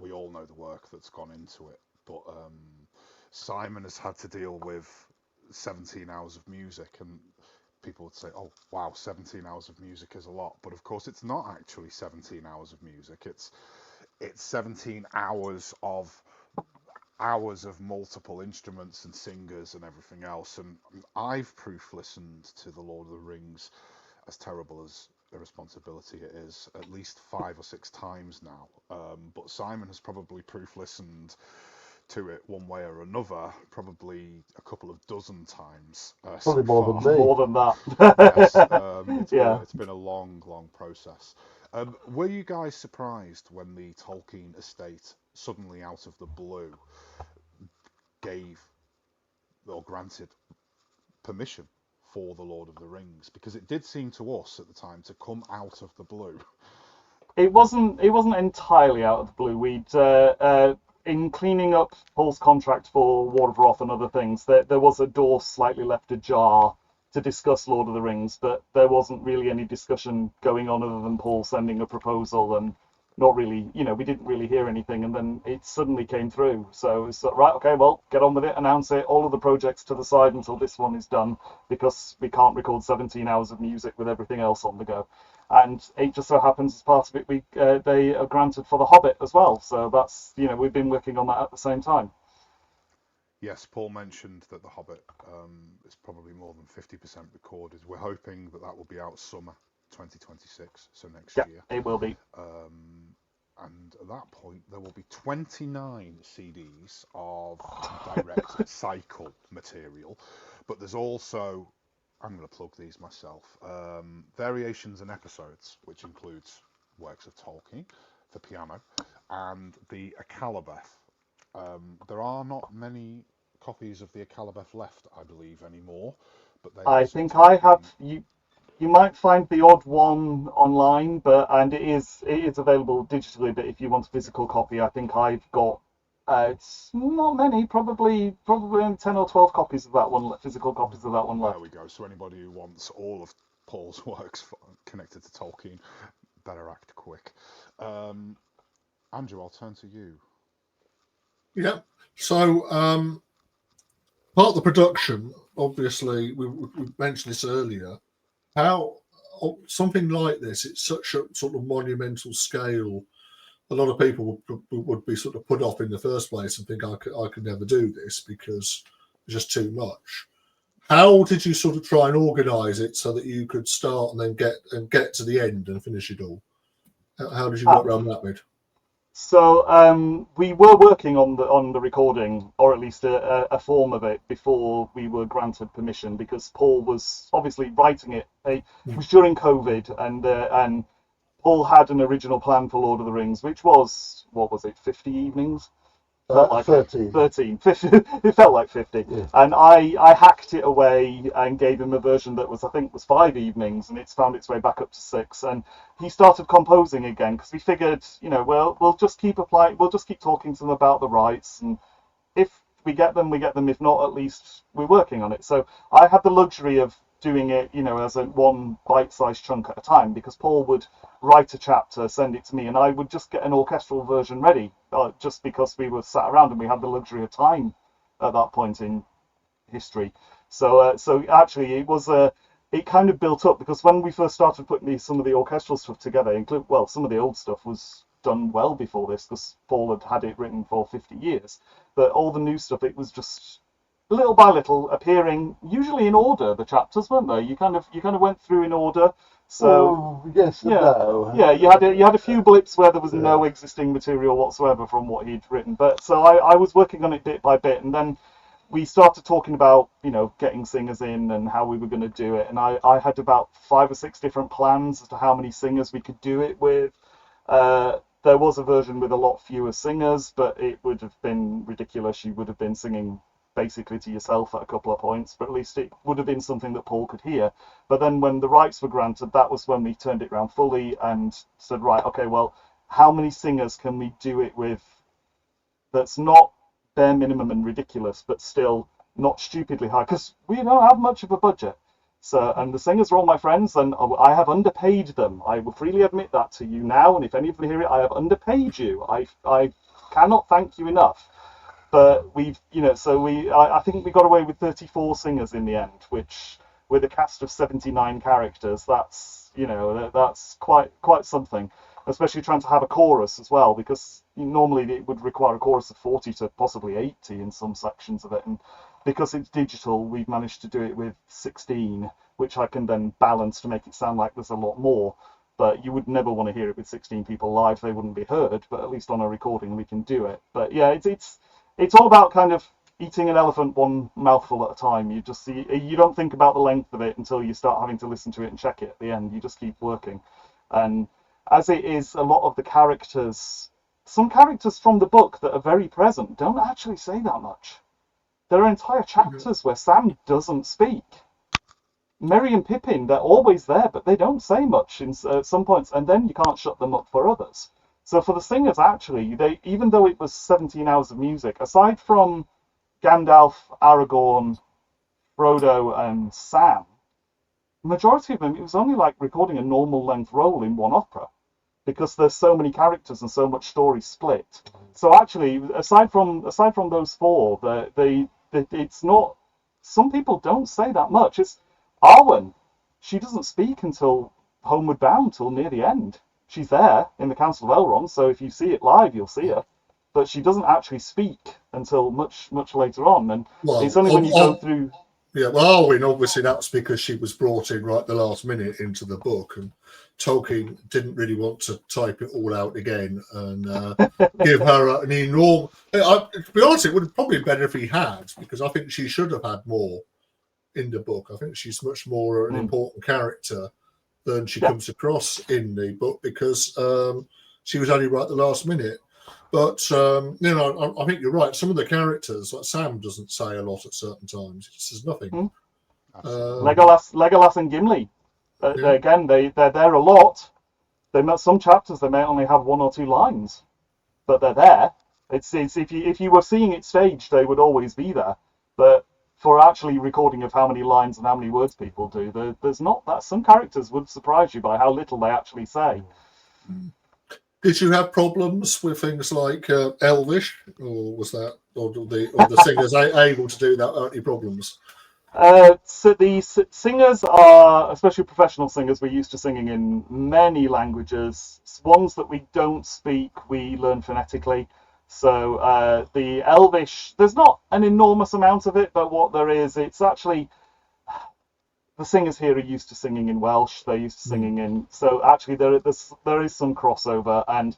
We all know the work that's gone into it, but Simon has had to deal with 17 hours of music, and people would say, oh wow, 17 hours of music is a lot, but of course it's not actually 17 hours of music. It's 17 hours of multiple instruments and singers and everything else. And I've proof listened to the Lord of the Rings, as terrible as the responsibility it is, at least 5 or 6 times now. But Simon has probably proof listened to it one way or another, probably a couple of dozen times Probably so more far. than me. More than that. Yes, Yeah. it's been a long, long process. Were you guys surprised when the Tolkien estate suddenly, out of the blue, gave or granted permission for the Lord of the Rings? Because it did seem to us at the time to come out of the blue. It wasn't entirely out of the blue. We'd in cleaning up Paul's contract for War of Wrath and other things, there was a door slightly left ajar to discuss Lord of the Rings, but there wasn't really any discussion going on other than Paul sending a proposal, and not really, we didn't really hear anything, and then it suddenly came through. So it's like, right, okay, well, get on with it, announce it, all of the projects to the side until this one is done, because we can't record 17 hours of music with everything else on the go. And it just so happens, as part of it, they are granted for The Hobbit as well. So that's, we've been working on that at the same time. Yes, Paul mentioned that The Hobbit is probably more than 50% recorded. We're hoping that will be out summer 2026, so next Yeah, year. it will be. And at that point, there will be 29 CDs of direct cycle material. But there's also, I'm going to plug these myself, variations and episodes, which includes works of Tolkien for piano, and the Akalabeth. There are not many copies of the Akalabeth left, I believe, anymore, but they I also think I have, Tolkien. you might find the odd one online, and it is available digitally, but if you want a physical copy, I think I've got, it's not many, probably only 10 or 12 copies of that one, physical copies of that one left. There we go. So anybody who wants all of Paul's works connected to Tolkien, better act quick. Andrew, I'll turn to you. Yeah. So part of the production, obviously, we mentioned this earlier, how something like this, it's such a sort of monumental scale. A lot of people would be sort of put off in the first place and think I could never do this because it's just too much. How did you sort of try and organise it so that you could start and then get to the end and finish it all? How did you work around that bit? So we were working on the recording, or at least a form of it, before we were granted permission, because Paul was obviously writing it. It was during COVID, and Paul had an original plan for Lord of the Rings, which was, what was it, 50 evenings? Felt like 13. 13. 50, it felt like 50. Yeah. And I hacked it away and gave him a version that was, I think, was 5 evenings, and it's found its way back up to 6. And he started composing again, because we figured, well, we'll just keep talking to them about the rights, and if we get them, we get them. If not, at least we're working on it. So I had the luxury of doing it, as a one bite-sized chunk at a time, because Paul would write a chapter, send it to me, and I would just get an orchestral version ready, just because we were sat around and we had the luxury of time at that point in history. So actually, it kind of built up, because when we first started putting some of the orchestral stuff together, some of the old stuff was done well before this, because Paul had it written for 50 years. But all the new stuff, it was just little by little appearing, usually in order. The chapters, weren't they? You kind of went through in order, So yes and yeah, no. yeah, you had a few blips where there was no existing material whatsoever from what he'd written. But so I was working on it bit by bit, and then we started talking about, getting singers in and how we were going to do it. And I had about 5 or 6 different plans as to how many singers we could do it with. There was a version with a lot fewer singers, but it would have been ridiculous. You would have been singing basically to yourself at a couple of points, but at least it would have been something that Paul could hear. But then when the rights were granted, that was when we turned it around fully and said, right, okay, well, how many singers can we do it with that's not bare minimum and ridiculous, but still not stupidly high? Because we don't have much of a budget. So, and the singers are all my friends, and I have underpaid them. I will freely admit that to you now, and if any of you hear it, I have underpaid you. I cannot thank you enough. But we've, I think we got away with 34 singers in the end, which with a cast of 79 characters, that's quite something. Especially trying to have a chorus as well, because normally it would require a chorus of 40 to possibly 80 in some sections of it, and because it's digital, we've managed to do it with 16, which I can then balance to make it sound like there's a lot more. But you would never want to hear it with 16 people live; they wouldn't be heard. But at least on a recording, we can do it. But yeah, it's all about kind of eating an elephant one mouthful at a time. You don't think about the length of it until you start having to listen to it and check it at the end. You just keep working, and as it is, a lot of the characters, some characters from the book that are very present, don't actually say that much. There are entire chapters where Sam doesn't speak. Merry and Pippin, they're always there, but they don't say much at some points, and then you can't shut them up for others. So for the singers, actually, even though it was 17 hours of music, aside from Gandalf, Aragorn, Frodo, and Sam, the majority of them, it was only like recording a normal length role in one opera, because there's so many characters and so much story split. So actually, aside from those 4, it's not. Some people don't say that much. It's Arwen. She doesn't speak until Homeward Bound, till near the end. She's there in the Council of Elrond, so if you see it live, you'll see her. But she doesn't actually speak until much later on, and it's only when you go through. Yeah, well, Arwen, obviously that's because she was brought in right the last minute into the book, and Tolkien didn't really want to type it all out again and give her an enormous. To be honest, it would have probably been better if he had, because I think she should have had more in the book. I think she's much more an important character than she comes across in the book, because she was only right at the last minute. But I think you're right. Some of the characters, like Sam, doesn't say a lot at certain times. He just says nothing. Legolas and Gimli. Again, they're there a lot. Some chapters they may only have 1 or 2 lines, but they're there. It's if you were seeing it staged, they would always be there. But for actually recording of how many lines and how many words people do, there's not that. Some characters would surprise you by how little they actually say. Did you have problems with things like Elvish, or was that, or the singers able to do that without any problems? So the singers are, especially professional singers, we're used to singing in many languages. Ones that we don't speak, we learn phonetically. So the Elvish, there's not an enormous amount of it, but what there is, it's actually, the singers here are used to singing in Welsh. They're used to singing in, so actually there is some crossover, and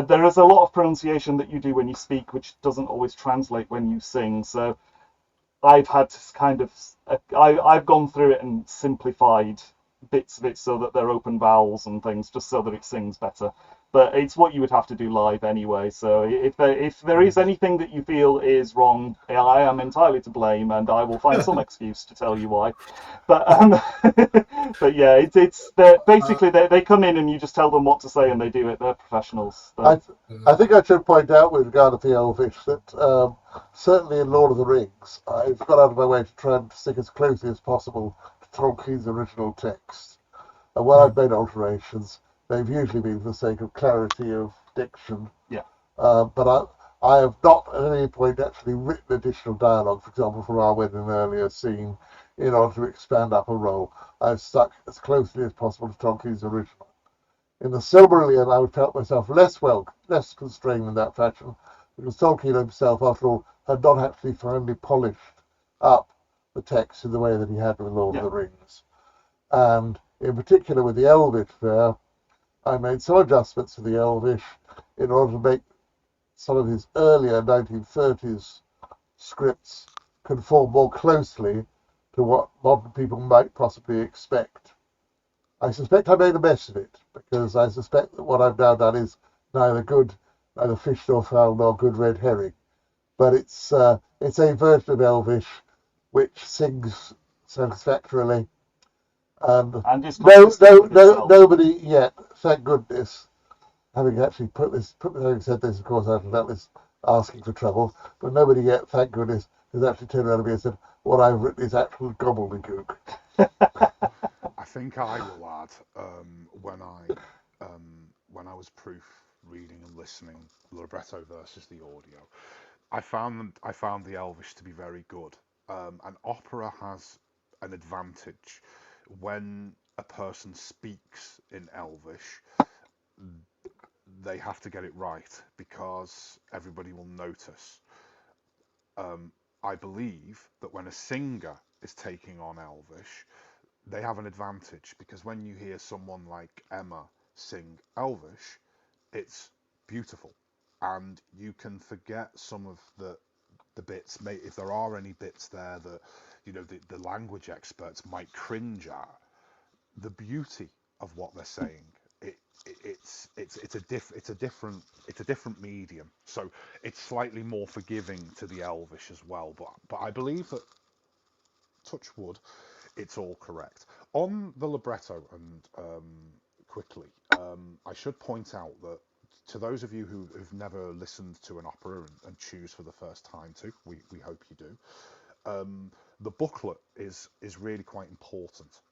there is a lot of pronunciation that you do when you speak, which doesn't always translate when you sing. So I've had to kind of, I've gone through it and simplified bits of it so that they're open vowels and things, just so that it sings better. But it's what you would have to do live anyway. So if there is anything that you feel is wrong, I am entirely to blame, and I will find some excuse to tell you why. But but yeah, it's basically they come in and you just tell them what to say and they do it. They're professionals. I think I should point out with regard to the Elvish that certainly in Lord of the Rings, I've gone out of my way to try and stick as closely as possible to Tolkien's original text. And when I've made alterations, they've usually been for the sake of clarity of diction. Yeah. But I have not at any point actually written additional dialogue, for example, for Arwen in an earlier scene, in order to expand up a role. I've stuck as closely as possible to Tolkien's original. In the Silmarillion, I felt myself less constrained in that fashion, because Tolkien himself, after all, had not actually finally polished up the text in the way that he had with Lord of the Rings. And In particular with the Elvish there, I made some adjustments to the Elvish in order to make some of his earlier 1930s scripts conform more closely to what modern people might possibly expect. I suspect I made a mess of it, because I suspect that what I've now done is neither fish nor fowl nor good red herring. But it's a version of Elvish which sings satisfactorily. And it's consistent with itself. Nobody yet, thank goodness, having said this, of course, I've doubtless asking for trouble, but nobody yet, thank goodness, has actually turned around to me and said, what I've written is actual gobbledygook. I think I will add, when I was proofreading and listening, the libretto versus the audio, I found the Elvish to be very good. An opera has an advantage when a person speaks in Elvish. They have to get it right because everybody will notice. I believe that when a singer is taking on Elvish, they have an advantage, because when you hear someone like Emma sing Elvish, it's beautiful, and you can forget some of the bits, if there are any bits there that the language experts might cringe at. The beauty of what they're saying, it's a different medium, so it's slightly more forgiving to the Elvish as well. But I believe that, touch wood, it's all correct. On the libretto, and quickly, I should point out that to those of you who've never listened to an opera and choose for the first time to, we hope you do. The booklet is really quite important.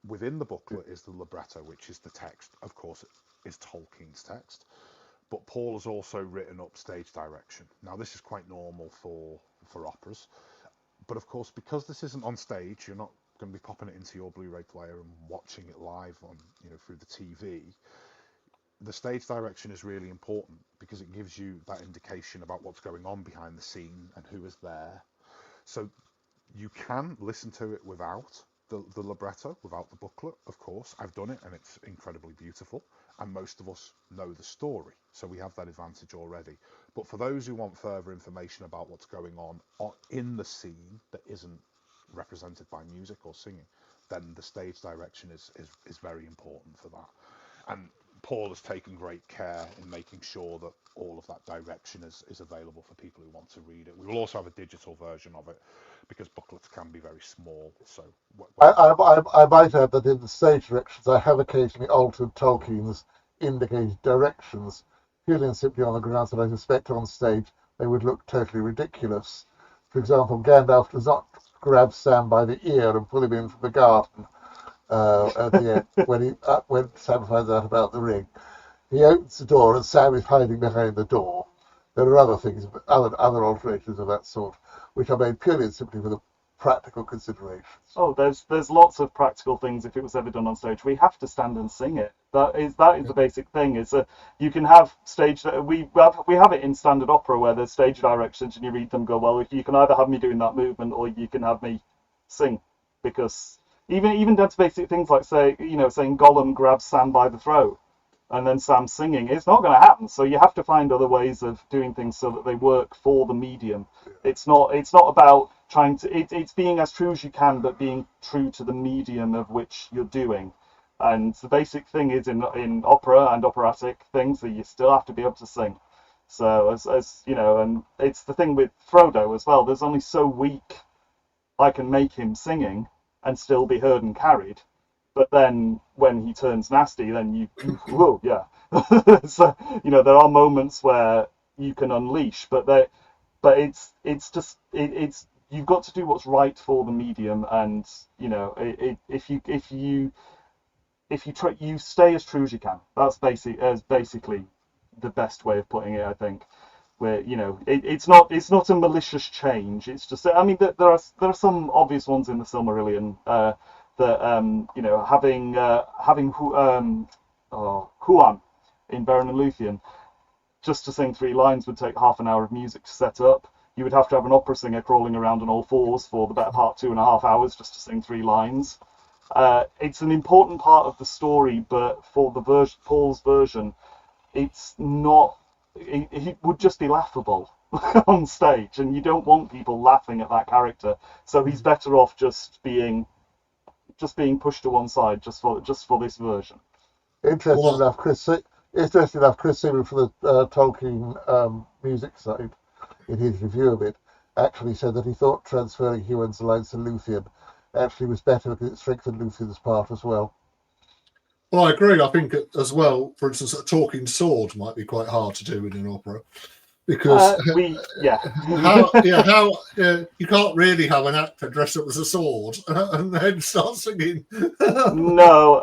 Within the booklet is the libretto, which is the text. Of course, it is Tolkien's text, but Paul has also written up stage direction. Now, this is quite normal for operas, but of course, because this isn't on stage, you're not going to be popping it into your Blu-ray player and watching it live on, through the TV. The stage direction is really important because it gives you that indication about what's going on behind the scene and who is there. So you can listen to it without the libretto, without the booklet, of course. I've done it and it's incredibly beautiful, and most of us know the story, so we have that advantage already. But for those who want further information about what's going on in the scene that isn't represented by music or singing, then the stage direction is very important for that. And Paul has taken great care in making sure that all of that direction is available for people who want to read it. We will also have a digital version of it, because booklets can be very small. So I might add that in the stage directions, I have occasionally altered Tolkien's indicated directions, purely and simply on the grounds that I suspect on stage they would look totally ridiculous. For example, Gandalf does not grab Sam by the ear and pull him in from the garden at the end when Sam finds out about the ring. He opens the door and Sam is hiding behind the door. There are other things, other alterations of that sort, which are made purely and simply for the practical considerations. Oh, there's lots of practical things. If it was ever done on stage, we have to stand and sing it. That is the basic thing. Is you can have stage. We have it in standard opera where there's stage directions and you read them. Go, well, if you can either have me doing that movement or you can have me sing, because even down to basic things like saying Gollum grabs Sam by the throat and then Sam singing, it's not going to happen. So you have to find other ways of doing things so that they work for the medium. It's not about trying to, it's being as true as you can, but being true to the medium of which you're doing. And the basic thing is in opera and operatic things that you still have to be able to sing. So as you know, and it's the thing with Frodo as well. There's only so weak I can make him singing and still be heard and carried. But then when he turns nasty, then whoa, yeah. So there are moments where you can unleash, but it's you've got to do what's right for the medium, and if you try, you stay as true as you can. That's basically the best way of putting it, I think. Where it's not a malicious change. It's just, I mean, there are some obvious ones in the Silmarillion. Having Huan in Beren and Luthien, just to sing 3 lines would take half an hour of music to set up. You would have to have an opera singer crawling around on all fours for the better part 2.5 hours just to sing 3 lines. It's an important part of the story, but for the Paul's version, it's not. It would just be laughable on stage, and you don't want people laughing at that character. So he's better off just being pushed to one side just for this version. Interesting Well, enough, Chris Seaman from the Tolkien music side, in his review of it, actually said that he thought transferring Huon's lines to Luthien actually was better because it strengthened Luthien's part as well. well, I agree. I think as well, for instance, a talking sword might be quite hard to do in an opera because how you can't really have an actor dress up as a sword and then start singing. No,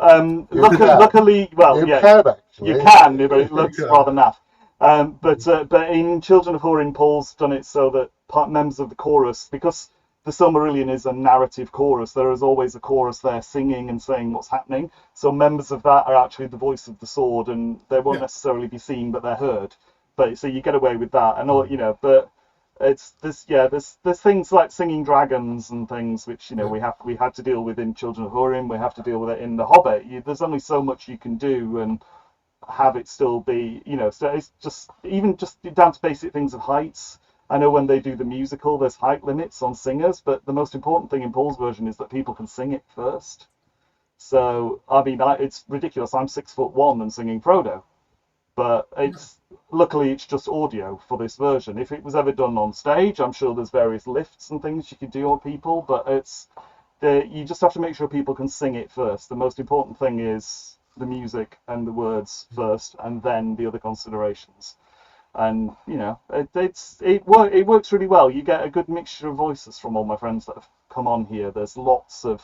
You can. luckily, well, You yeah, can actually. you can, but it looks can. rather naff. But in Children of Hurin, Paul's done it so that members of the chorus, because the Silmarillion is a narrative chorus, there is always a chorus there singing and saying what's happening. So members of that are actually the voice of the sword, and they won't necessarily be seen, but they're heard. But so you get away with that, and all But it's there's things like singing dragons and things which we had to deal with in Children of Hurin. We have to deal with it in The Hobbit. There's only so much you can do and have it still be, so it's just down to basic things of heights. I know when they do the musical, there's height limits on singers, but the most important thing in Paul's version is that people can sing it first. So, I mean, it's ridiculous. I'm 6'1" and singing Frodo, but luckily it's just audio for this version. If it was ever done on stage, I'm sure there's various lifts and things you could do on people, but you just have to make sure people can sing it first. The most important thing is the music and the words first, and then the other considerations. And it works really well. You get a good mixture of voices from all my friends that have come on here. There's lots of.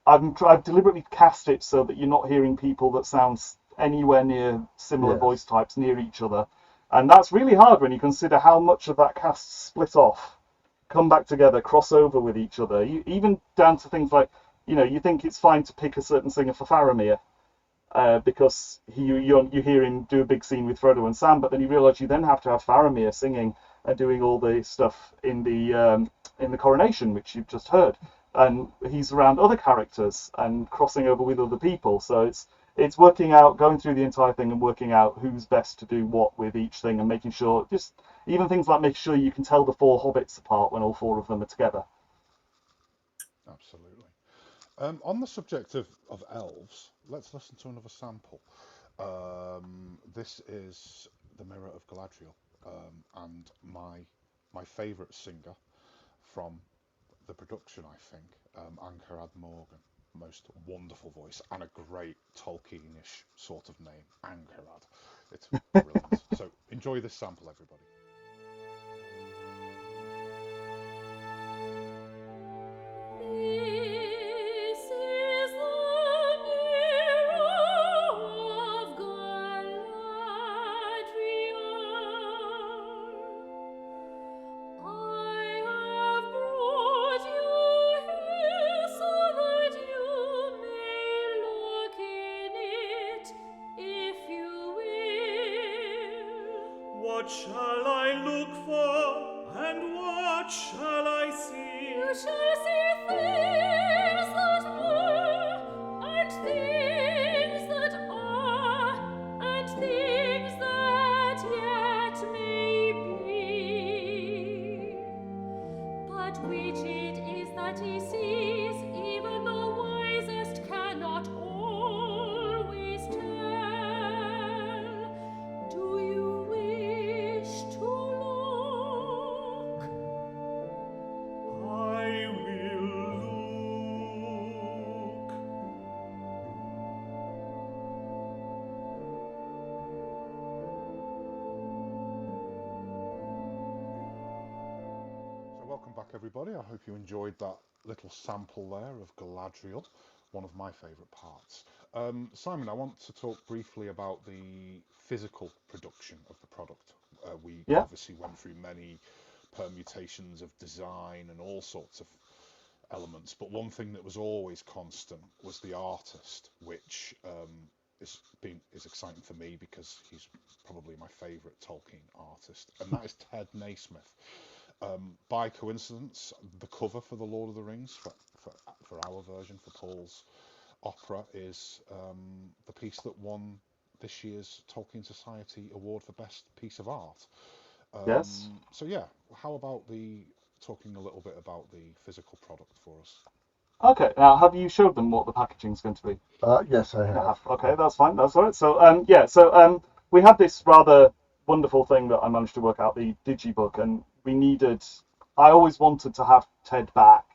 I've deliberately cast it so that you're not hearing people that sound anywhere near similar voice types near each other, and that's really hard when you consider how much of that cast split off, come back together, cross over with each other. Even down to things like, you think it's fine to pick a certain singer for Faramir. Because you hear him do a big scene with Frodo and Sam, but then you realise you then have to have Faramir singing and doing all the stuff in the coronation, which you've just heard, and he's around other characters and crossing over with other people. So it's working out, going through the entire thing and working out who's best to do what with each thing, and making sure, just even things like making sure you can tell the four hobbits apart when all four of them are together. Absolutely. On the subject of elves, let's listen to another sample. This is The Mirror of Galadriel, and my favourite singer from the production, I think, Ankarad Morgan. Most wonderful voice and a great Tolkienish sort of name, Ankarad. It's brilliant. So enjoy this sample, everybody. What shall I look for, and what shall I see? You shall see things that were, and things that are, and things that yet may be. But which it is that he sees, even the wisest cannot always tell. Do you wish to look? I will look. So welcome back, everybody. I hope you enjoyed that little sample there of Galadriel, one of my favourite parts. Simon, I want to talk briefly about the physical production of the product. We obviously went through many permutations of design and all sorts of elements, but one thing that was always constant was the artist, which is exciting for me because he's probably my favourite Tolkien artist, and that is Ted Naismith. By coincidence, the cover for The Lord of the Rings, for our version, for Paul's opera, is the piece that won this year's Tolkien Society Award for Best Piece of Art. Yes. So yeah, how about talking a little bit about the physical product for us? Okay. Now, have you showed them what the packaging is going to be? Yes, I You have. have. Okay, that's fine. That's all right. So, yeah. So, we had this rather wonderful thing that I managed to work out, the digibook, and we needed. I always wanted to have Ted back.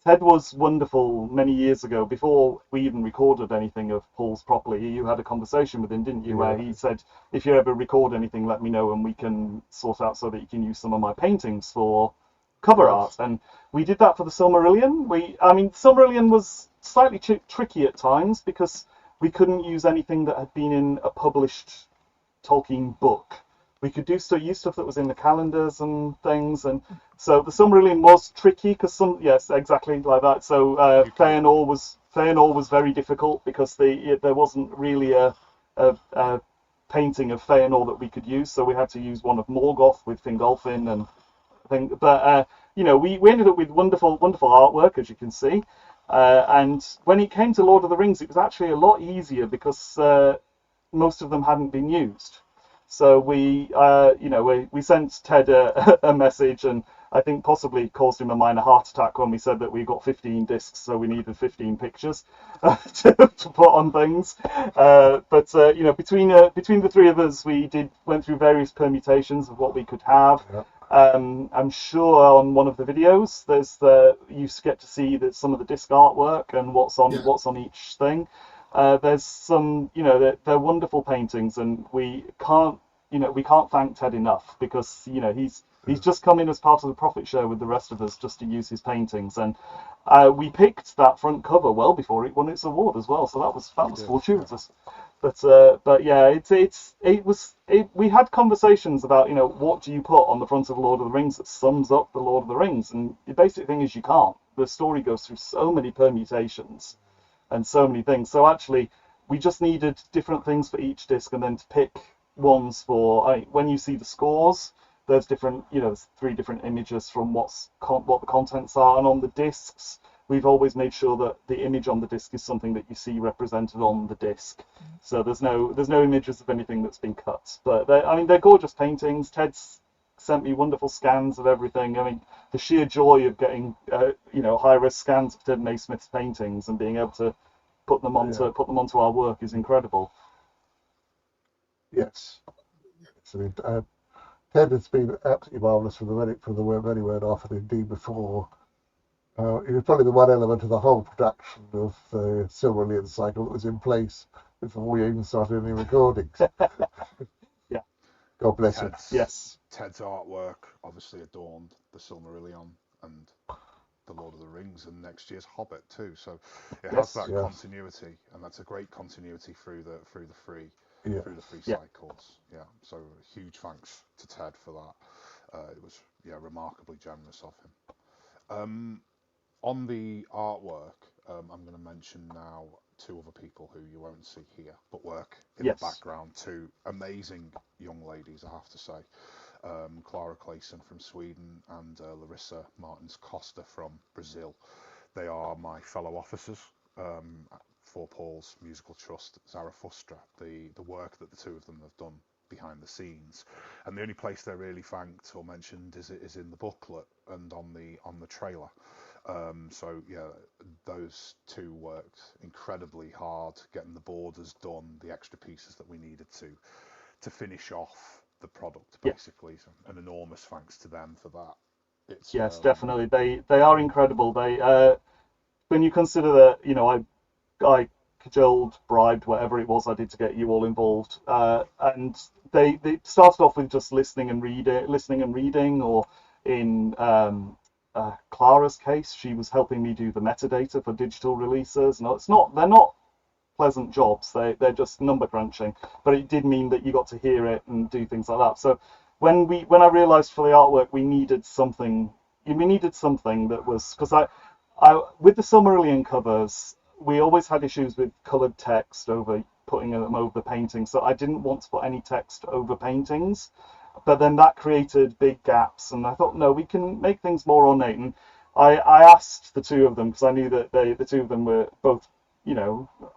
Ted was wonderful many years ago, before we even recorded anything of Paul's properly. You had a conversation with him, didn't you, where he said, if you ever record anything, let me know and we can sort out so that you can use some of my paintings for cover art. And we did that for the Silmarillion. Silmarillion was slightly tricky at times because we couldn't use anything that had been in a published Tolkien book. We could use stuff that was in the calendars and things, and so the Silmarillion was tricky because yes, exactly like that. So Fëanor was very difficult because there wasn't really a painting of Fëanor that we could use, so we had to use one of Morgoth with Fingolfin and thing. But we ended up with wonderful artwork, as you can see. And when it came to Lord of the Rings, it was actually a lot easier because most of them hadn't been used. So we sent Ted a message, and I think possibly caused him a minor heart attack when we said that we got 15 discs, so we needed 15 pictures to put on things. But between the three of us, we went through various permutations of what we could have. Yep. I'm sure on one of the videos, you get to see that some of the disc artwork and what's on each thing. There's some, they're wonderful paintings, and we can't thank Ted enough because he's just come in as part of the profit share with the rest of us just to use his paintings, and we picked that front cover well before it won its award as well, so that was fortuitous. But yeah, we had conversations about what do you put on the front of Lord of the Rings that sums up the Lord of the Rings, and the basic thing is you can't. The story goes through so many permutations and so many things. So actually, we just needed different things for each disc, and then to pick ones for when you see the scores, there's different, there's 3 different images from what the contents are, and on the discs, we've always made sure that the image on the disc is something that you see represented on the disc. So there's no images of anything that's been cut. But they're gorgeous paintings. Ted's sent me wonderful scans of everything. The sheer joy of getting high-res scans of Ted Naismith's paintings and being able to put them onto our work is incredible. Yes. Ted has been absolutely marvellous from the very word off, and indeed before. It was probably the one element of the whole production of the Silmarillion cycle that was in place before we even started any recordings. Yeah. God bless him. Yes. Ted's artwork obviously adorned the Silmarillion and the Lord of the Rings and next year's Hobbit too. So it has that continuity, and that's a great continuity through the three cycles. Yeah. So huge thanks to Ted for that. It was remarkably generous of him. On the artwork, I'm going to mention now 2 other people who you won't see here, but work in the background. 2 amazing young ladies, I have to say. Clara Clayson from Sweden and Larissa Martins Costa from Brazil. They are my fellow officers for Paul's musical trust, Zarathustra, the work that the 2 of them have done behind the scenes. And the only place they're really thanked or mentioned is in the booklet and on the trailer. So yeah, those 2 worked incredibly hard getting the borders done, the extra pieces that we needed to finish off the product, basically. So an enormous thanks to them for that. Yes, definitely. They are incredible. They when you consider that I cajoled, bribed, whatever it was I did to get you all involved, and they started off with just listening and reading, or in Clara's case, she was helping me do the metadata for digital releases. No, they're not pleasant jobs. They're just number crunching, but it did mean that you got to hear it and do things like that. So when I realized for the artwork we needed something that was, because I with the Silmarillion covers, we always had issues with colored text putting them over the paintings, so I didn't want to put any text over paintings. But then that created big gaps, and I thought, no, we can make things more ornate. And I asked the two of them, because I knew that the two of them were both,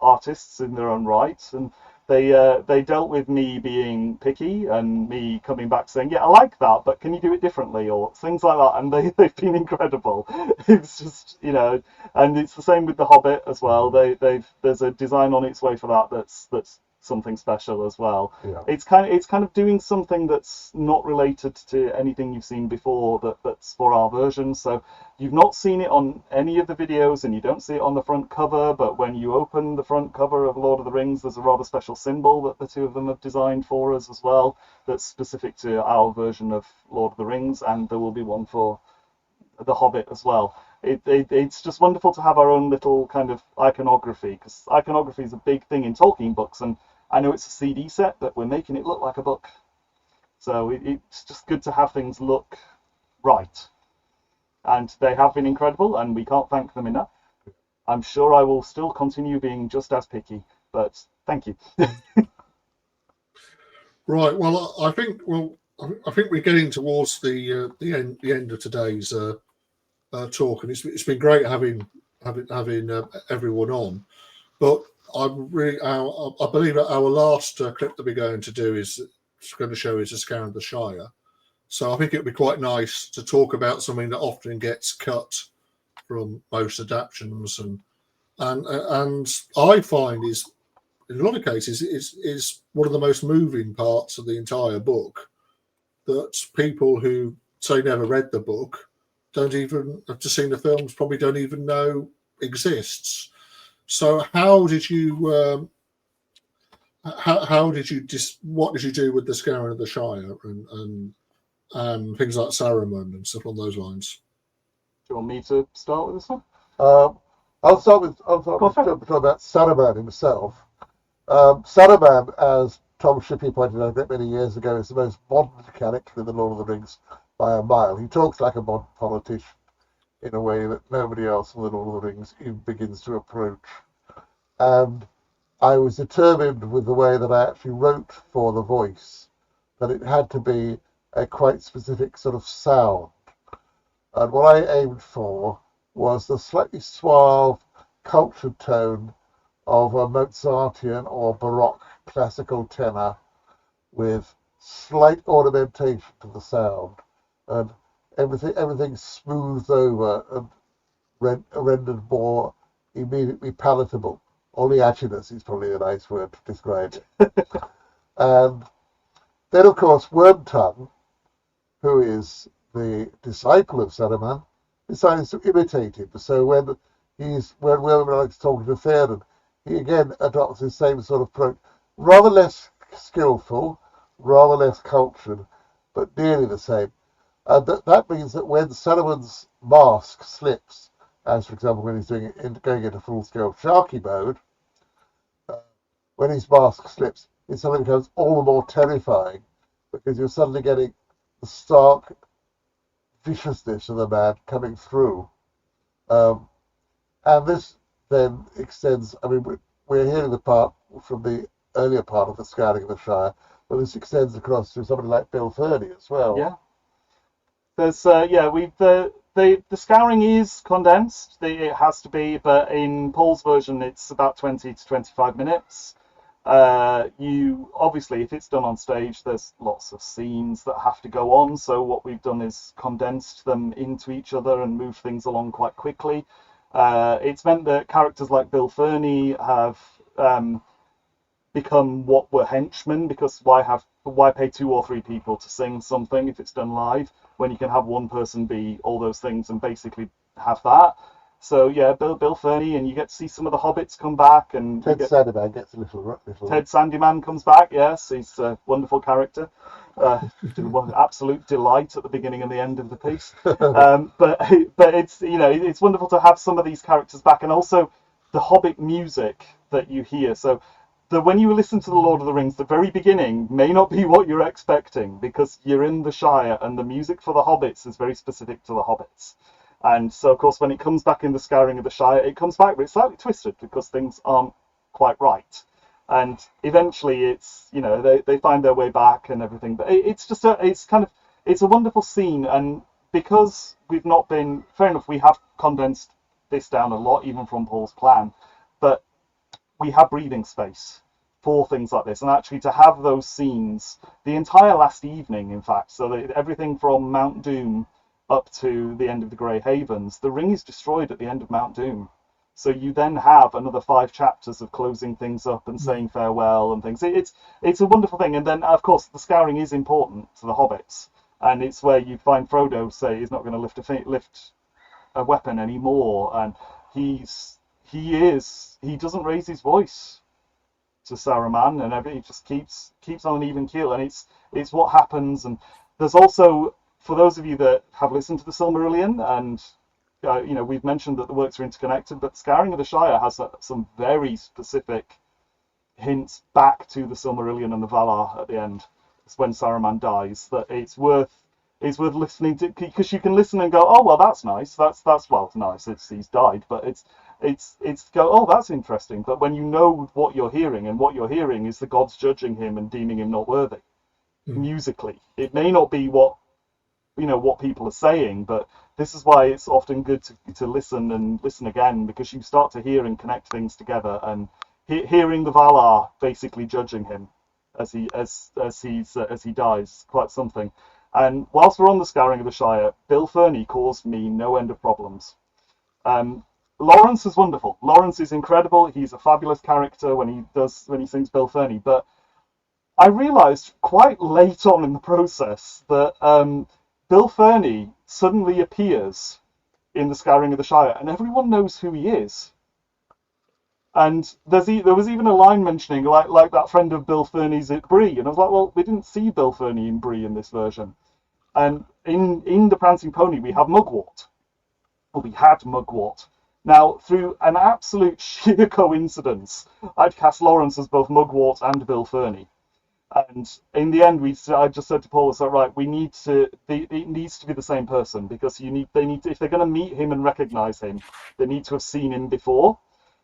artists in their own right, and they dealt with me being picky and me coming back saying, yeah, I like that, but can you do it differently, or things like that, and they've been incredible. It's just, and it's the same with The Hobbit as well. There's a design on its way for that that's something special as well. Yeah. It's kind of doing something that's not related to anything you've seen before, that's for our version. So you've not seen it on any of the videos, and you don't see it on the front cover, but when you open the front cover of Lord of the Rings, there's a rather special symbol that the two of them have designed for us as well, that's specific to our version of Lord of the Rings, and there will be one for The Hobbit as well. It's just wonderful to have our own little kind of iconography, because iconography is a big thing in Tolkien books, and I know it's a CD set, but we're making it look like a book. So it's just good to have things look right. And they have been incredible, and we can't thank them enough. I'm sure I will still continue being just as picky, but thank you. Right. Well, I think we're getting towards the end of today's talk, and it's been great having everyone on. But I believe that our last clip that we're going to do is going to show is a scan of the Shire. So I think it would be quite nice to talk about something that often gets cut from most adaptations, and I find is in a lot of cases is one of the most moving parts of the entire book, that people who say never read the book don't even have just seen the films, probably don't even know exists. So what did you do with the Scouring of the Shire and things like Saruman and stuff on those lines? Do you want me to start with this one? I'll start talking about Saruman himself. Saruman, as Tom Shippey pointed out a great many years ago, is the most modern character in the Lord of the Rings by a mile. He talks like a modern politician in a way that nobody else in the Lord of the Rings even begins to approach. And I was determined with the way that I actually wrote for the voice that it had to be a quite specific sort of sound. And what I aimed for was the slightly suave, cultured tone of a Mozartian or Baroque classical tenor with slight ornamentation to the sound, and everything smoothed over and rendered more immediately palatable. Oleaginous is probably a nice word to describe it. And then, of course, Wormtongue, who is the disciple of Saruman, decides to imitate him. So when Wormtongue is talking to Theoden, he again adopts the same sort of approach, rather less skillful, rather less cultured, but nearly the same. And that means that when Saruman's mask slips, as for example when he's going into full-scale Sharky mode, when his mask slips, it suddenly becomes all the more terrifying, because you're suddenly getting the stark viciousness of the man coming through. And this then extends, I mean, we're hearing the part from the earlier part of the Scouring of the Shire, but this extends across to somebody like Bill Ferny as well. Yeah. There's the scouring is condensed. It has to be, but in Paul's version, it's about 20 to 25 minutes. You obviously, if it's done on stage, there's lots of scenes that have to go on. So what we've done is condensed them into each other and moved things along quite quickly. It's meant that characters like Bill Ferny have become what were henchmen, because why pay 2 or 3 people to sing something if it's done live, when you can have one person be all those things and basically have that. So yeah, Bill Ferny, and you get to see some of the hobbits come back, and Ted Sandyman gets a little. Ted Sandyman comes back. Yes, he's a wonderful character. Absolute delight at the beginning and the end of the piece. But it's it's wonderful to have some of these characters back, and also the Hobbit music that you hear. So when you listen to the Lord of the Rings, the very beginning may not be what you're expecting, because you're in the Shire, and the music for the hobbits is very specific to the hobbits. And so, of course, when it comes back in the Scouring of the Shire, it comes back, but it's slightly twisted because things aren't quite right. And eventually, it's they find their way back and everything. But it's just it's a wonderful scene, and because we've not been, fair enough, we have condensed this down a lot, even from Paul's plan, but we have breathing space for things like this. And actually to have those scenes, the entire last evening, in fact, so that everything from Mount Doom up to the end of the Grey Havens, the ring is destroyed at the end of Mount Doom. So you then have another 5 chapters of closing things up and saying farewell and things. It's a wonderful thing. And then, of course, the scouring is important to the hobbits. And it's where you find Frodo say he's not going to lift a weapon anymore. And he doesn't raise his voice to Saruman, and he just keeps on an even keel. And it's what happens. And there's also, for those of you that have listened to the Silmarillion, and we've mentioned that the works are interconnected, but Scouring of the Shire has some very specific hints back to the Silmarillion and the Valar at the end. It's when Saruman dies, that it's worth listening to, because you can listen and go, oh well, that's nice. That's well, nice. He's died, but it's go, oh, that's interesting. But when you know what you're hearing, and what you're hearing is the gods judging him and deeming him not worthy, musically, it may not be what people are saying, but this is why it's often good to listen and listen again, because you start to hear and connect things together, and hearing the Valar basically judging him as he dies, quite something. And whilst we're on the Scouring of the Shire, Bill Ferny caused me no end of problems. Lawrence is wonderful. Lawrence is incredible. He's a fabulous character when he sings Bill Ferny. But I realised quite late on in the process that Bill Ferny suddenly appears in the Scouring of the Shire, and everyone knows who he is. And there was even a line mentioning like that friend of Bill Ferny's at Bree, and I was like, well, we didn't see Bill Ferny in Bree in this version. And in the Prancing Pony we have Mugwort, or we had Mugwort. Now, through an absolute sheer coincidence, I'd cast Lawrence as both Mugwort and Bill Ferny. And in the end, I just said to Paul, so right, it needs to be the same person, because if they're going to meet him and recognize him, they need to have seen him before.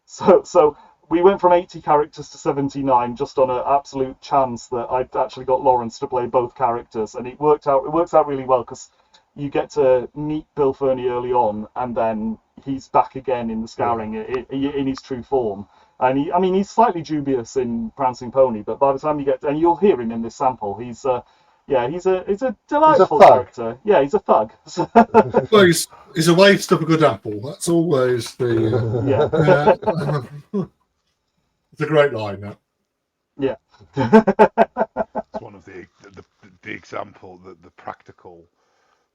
So we went from 80 characters to 79 just on an absolute chance that I'd actually got Lawrence to play both characters, and it works out really well, because you get to meet Bill Ferny early on, and then he's back again in the Scouring in his true form. And he's slightly dubious in Prancing Pony, but by the time you get and you'll hear him in this sample, he's a delightful character. Yeah, he's a thug. Well, he's a waste of a good apple. That's always the it's a great line. That. Yeah. It's one of the example, the practical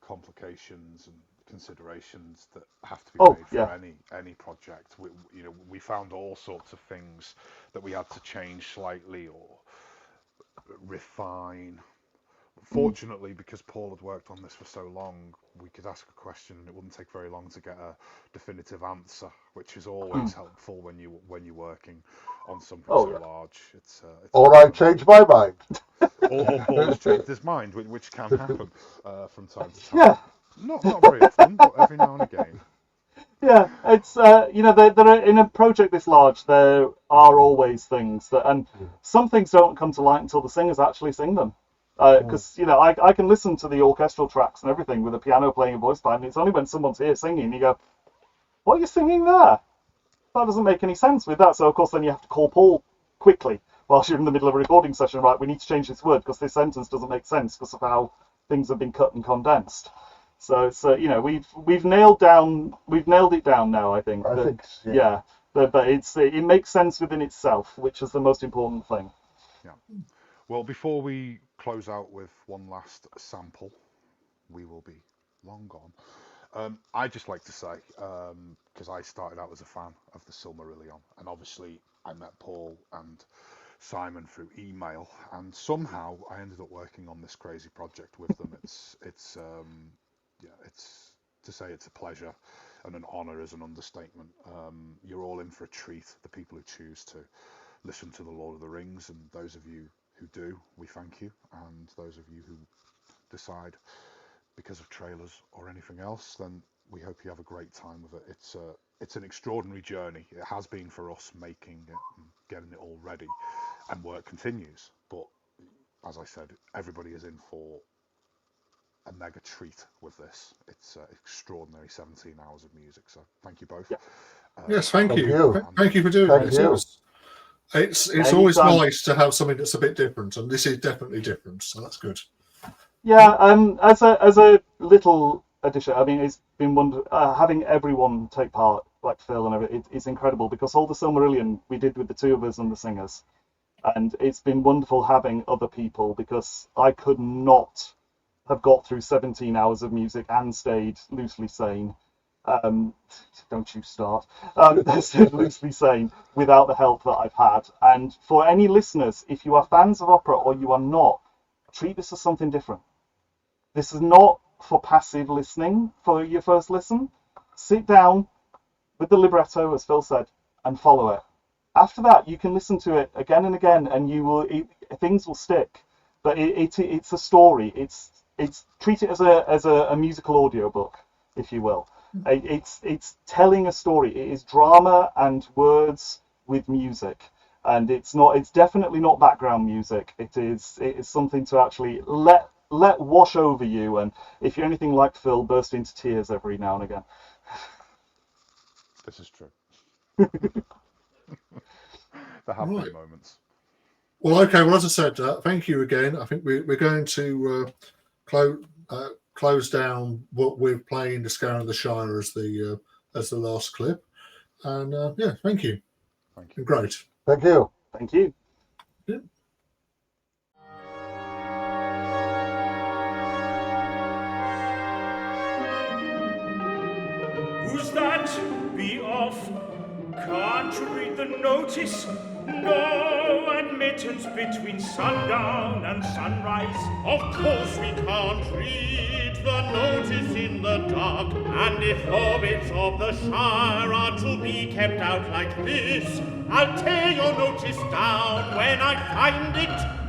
complications and considerations that have to be made for any project. We found all sorts of things that we had to change slightly or refine. Fortunately, because Paul had worked on this for so long, we could ask a question and it wouldn't take very long to get a definitive answer, which is always helpful when you're working on something so large. Or I changed my mind. Or Paul has changed his mind, which can happen from time to time. Yeah. Not very often, but every now and again. Yeah, it's there are, in a project this large, there are always things and some things don't come to light until the singers actually sing them. Because I can listen to the orchestral tracks and everything with a piano playing a voice part, and it's only when someone's here singing you go, "What are you singing there? That doesn't make any sense with that." So of course then you have to call Paul quickly whilst you're in the middle of a recording session. Right, we need to change this word because this sentence doesn't make sense because of how things have been cut and condensed. So we've nailed it down now. I think. Yeah, but it makes sense within itself, which is the most important thing. Yeah. Well, before we close out with one last sample, we will be long gone. I'd just like to say, because I started out as a fan of the Silmarillion, and obviously I met Paul and Simon through email, and somehow I ended up working on this crazy project with them. It's to say it's a pleasure and an honour is an understatement. You're all in for a treat, the people who choose to listen to the Lord of the Rings, and those of you who do, we thank you, and those of you who decide because of trailers or anything else, then we hope you have a great time with it. It's an extraordinary journey. It has been for us making it and getting it all ready, and work continues. But as I said, everybody is in for a mega treat with this. It's extraordinary 17 hours of music. So thank you both. Yeah. Yes, thank Thank you. you. Thank you for doing Thank this. you. It's always Anytime. nice to have something that's a bit different, and this is definitely different, so that's good. Yeah, as a little addition, I mean, it's been wonderful having everyone take part, like Phil and everything. It's incredible because all the Silmarillion we did with the two of us and the singers, and it's been wonderful having other people because I could not have got through 17 hours of music and stayed loosely sane. Don't you start. Stayed loosely sane without the help that I've had. And for any listeners, if you are fans of opera or you are not, treat this as something different. This is not for passive listening for your first listen. Sit down with the libretto, as Phil said, and follow it. After that, you can listen to it again and again, and things will stick. But it's a story. It's treat it as a musical audiobook, if you will. It's telling a story. It is drama and words with music, and it's definitely not background music. It is something to actually let wash over you, and if you're anything like Phil, burst into tears every now and again. This is true. There have been moments. Well, okay. Well, as I said, thank you again. I think we're going to close down what we're playing, the Scar of the Shire, as the last clip. And yeah, thank you. Thank you. Great. Thank you. Thank you. Yeah. Who's that? Be off. Can't you read the notice? No admittance between sundown and sunrise. Of course we can't read the notice in the dark, and if hobbits of the Shire are to be kept out like this, I'll tear your notice down when I find it.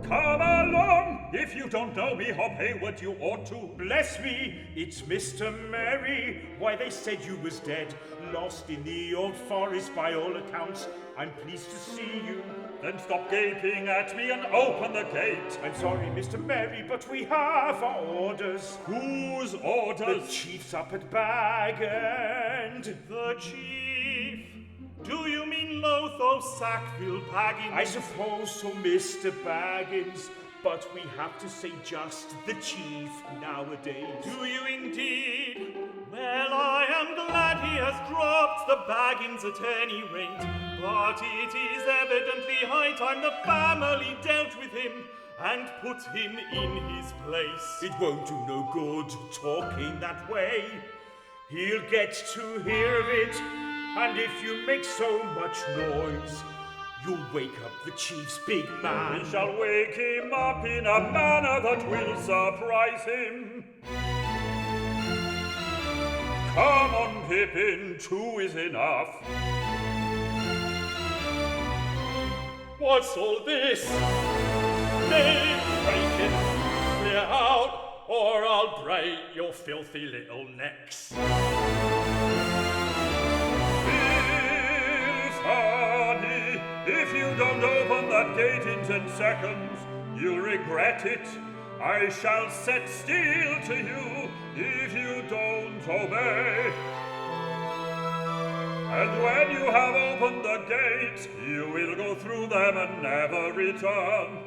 Come along! If you don't know me, hop Hayward, you ought to. Bless me, it's Mr. Merry. Why, they said you was dead, lost in the old forest by all accounts. I'm pleased to see you. Then stop gaping at me and open the gate. I'm sorry, Mr. Merry, but we have our orders. Whose orders? The chief's up at Bag End. The chief? Do you mean Lothal Sackville Baggins? I suppose so, Mr. Baggins, but we have to say just the chief nowadays. Do you indeed? Well, I am glad he has dropped the Baggins at any rate, but it is evidently high time the family dealt with him and put him in his place. It won't do no good talking that way. He'll get to hear of it, and if you make so much noise, you'll wake up the chief's big man. We shall wake him up in a manner that will surprise him. Come on, Pippin, 2 is enough. What's all this? Nay, break it, clear out, or I'll break your filthy little necks. Honey, if you don't open that gate in 10 seconds, you'll regret it. I shall set steel to you if you don't obey. And when you have opened the gate, you will go through them and never return.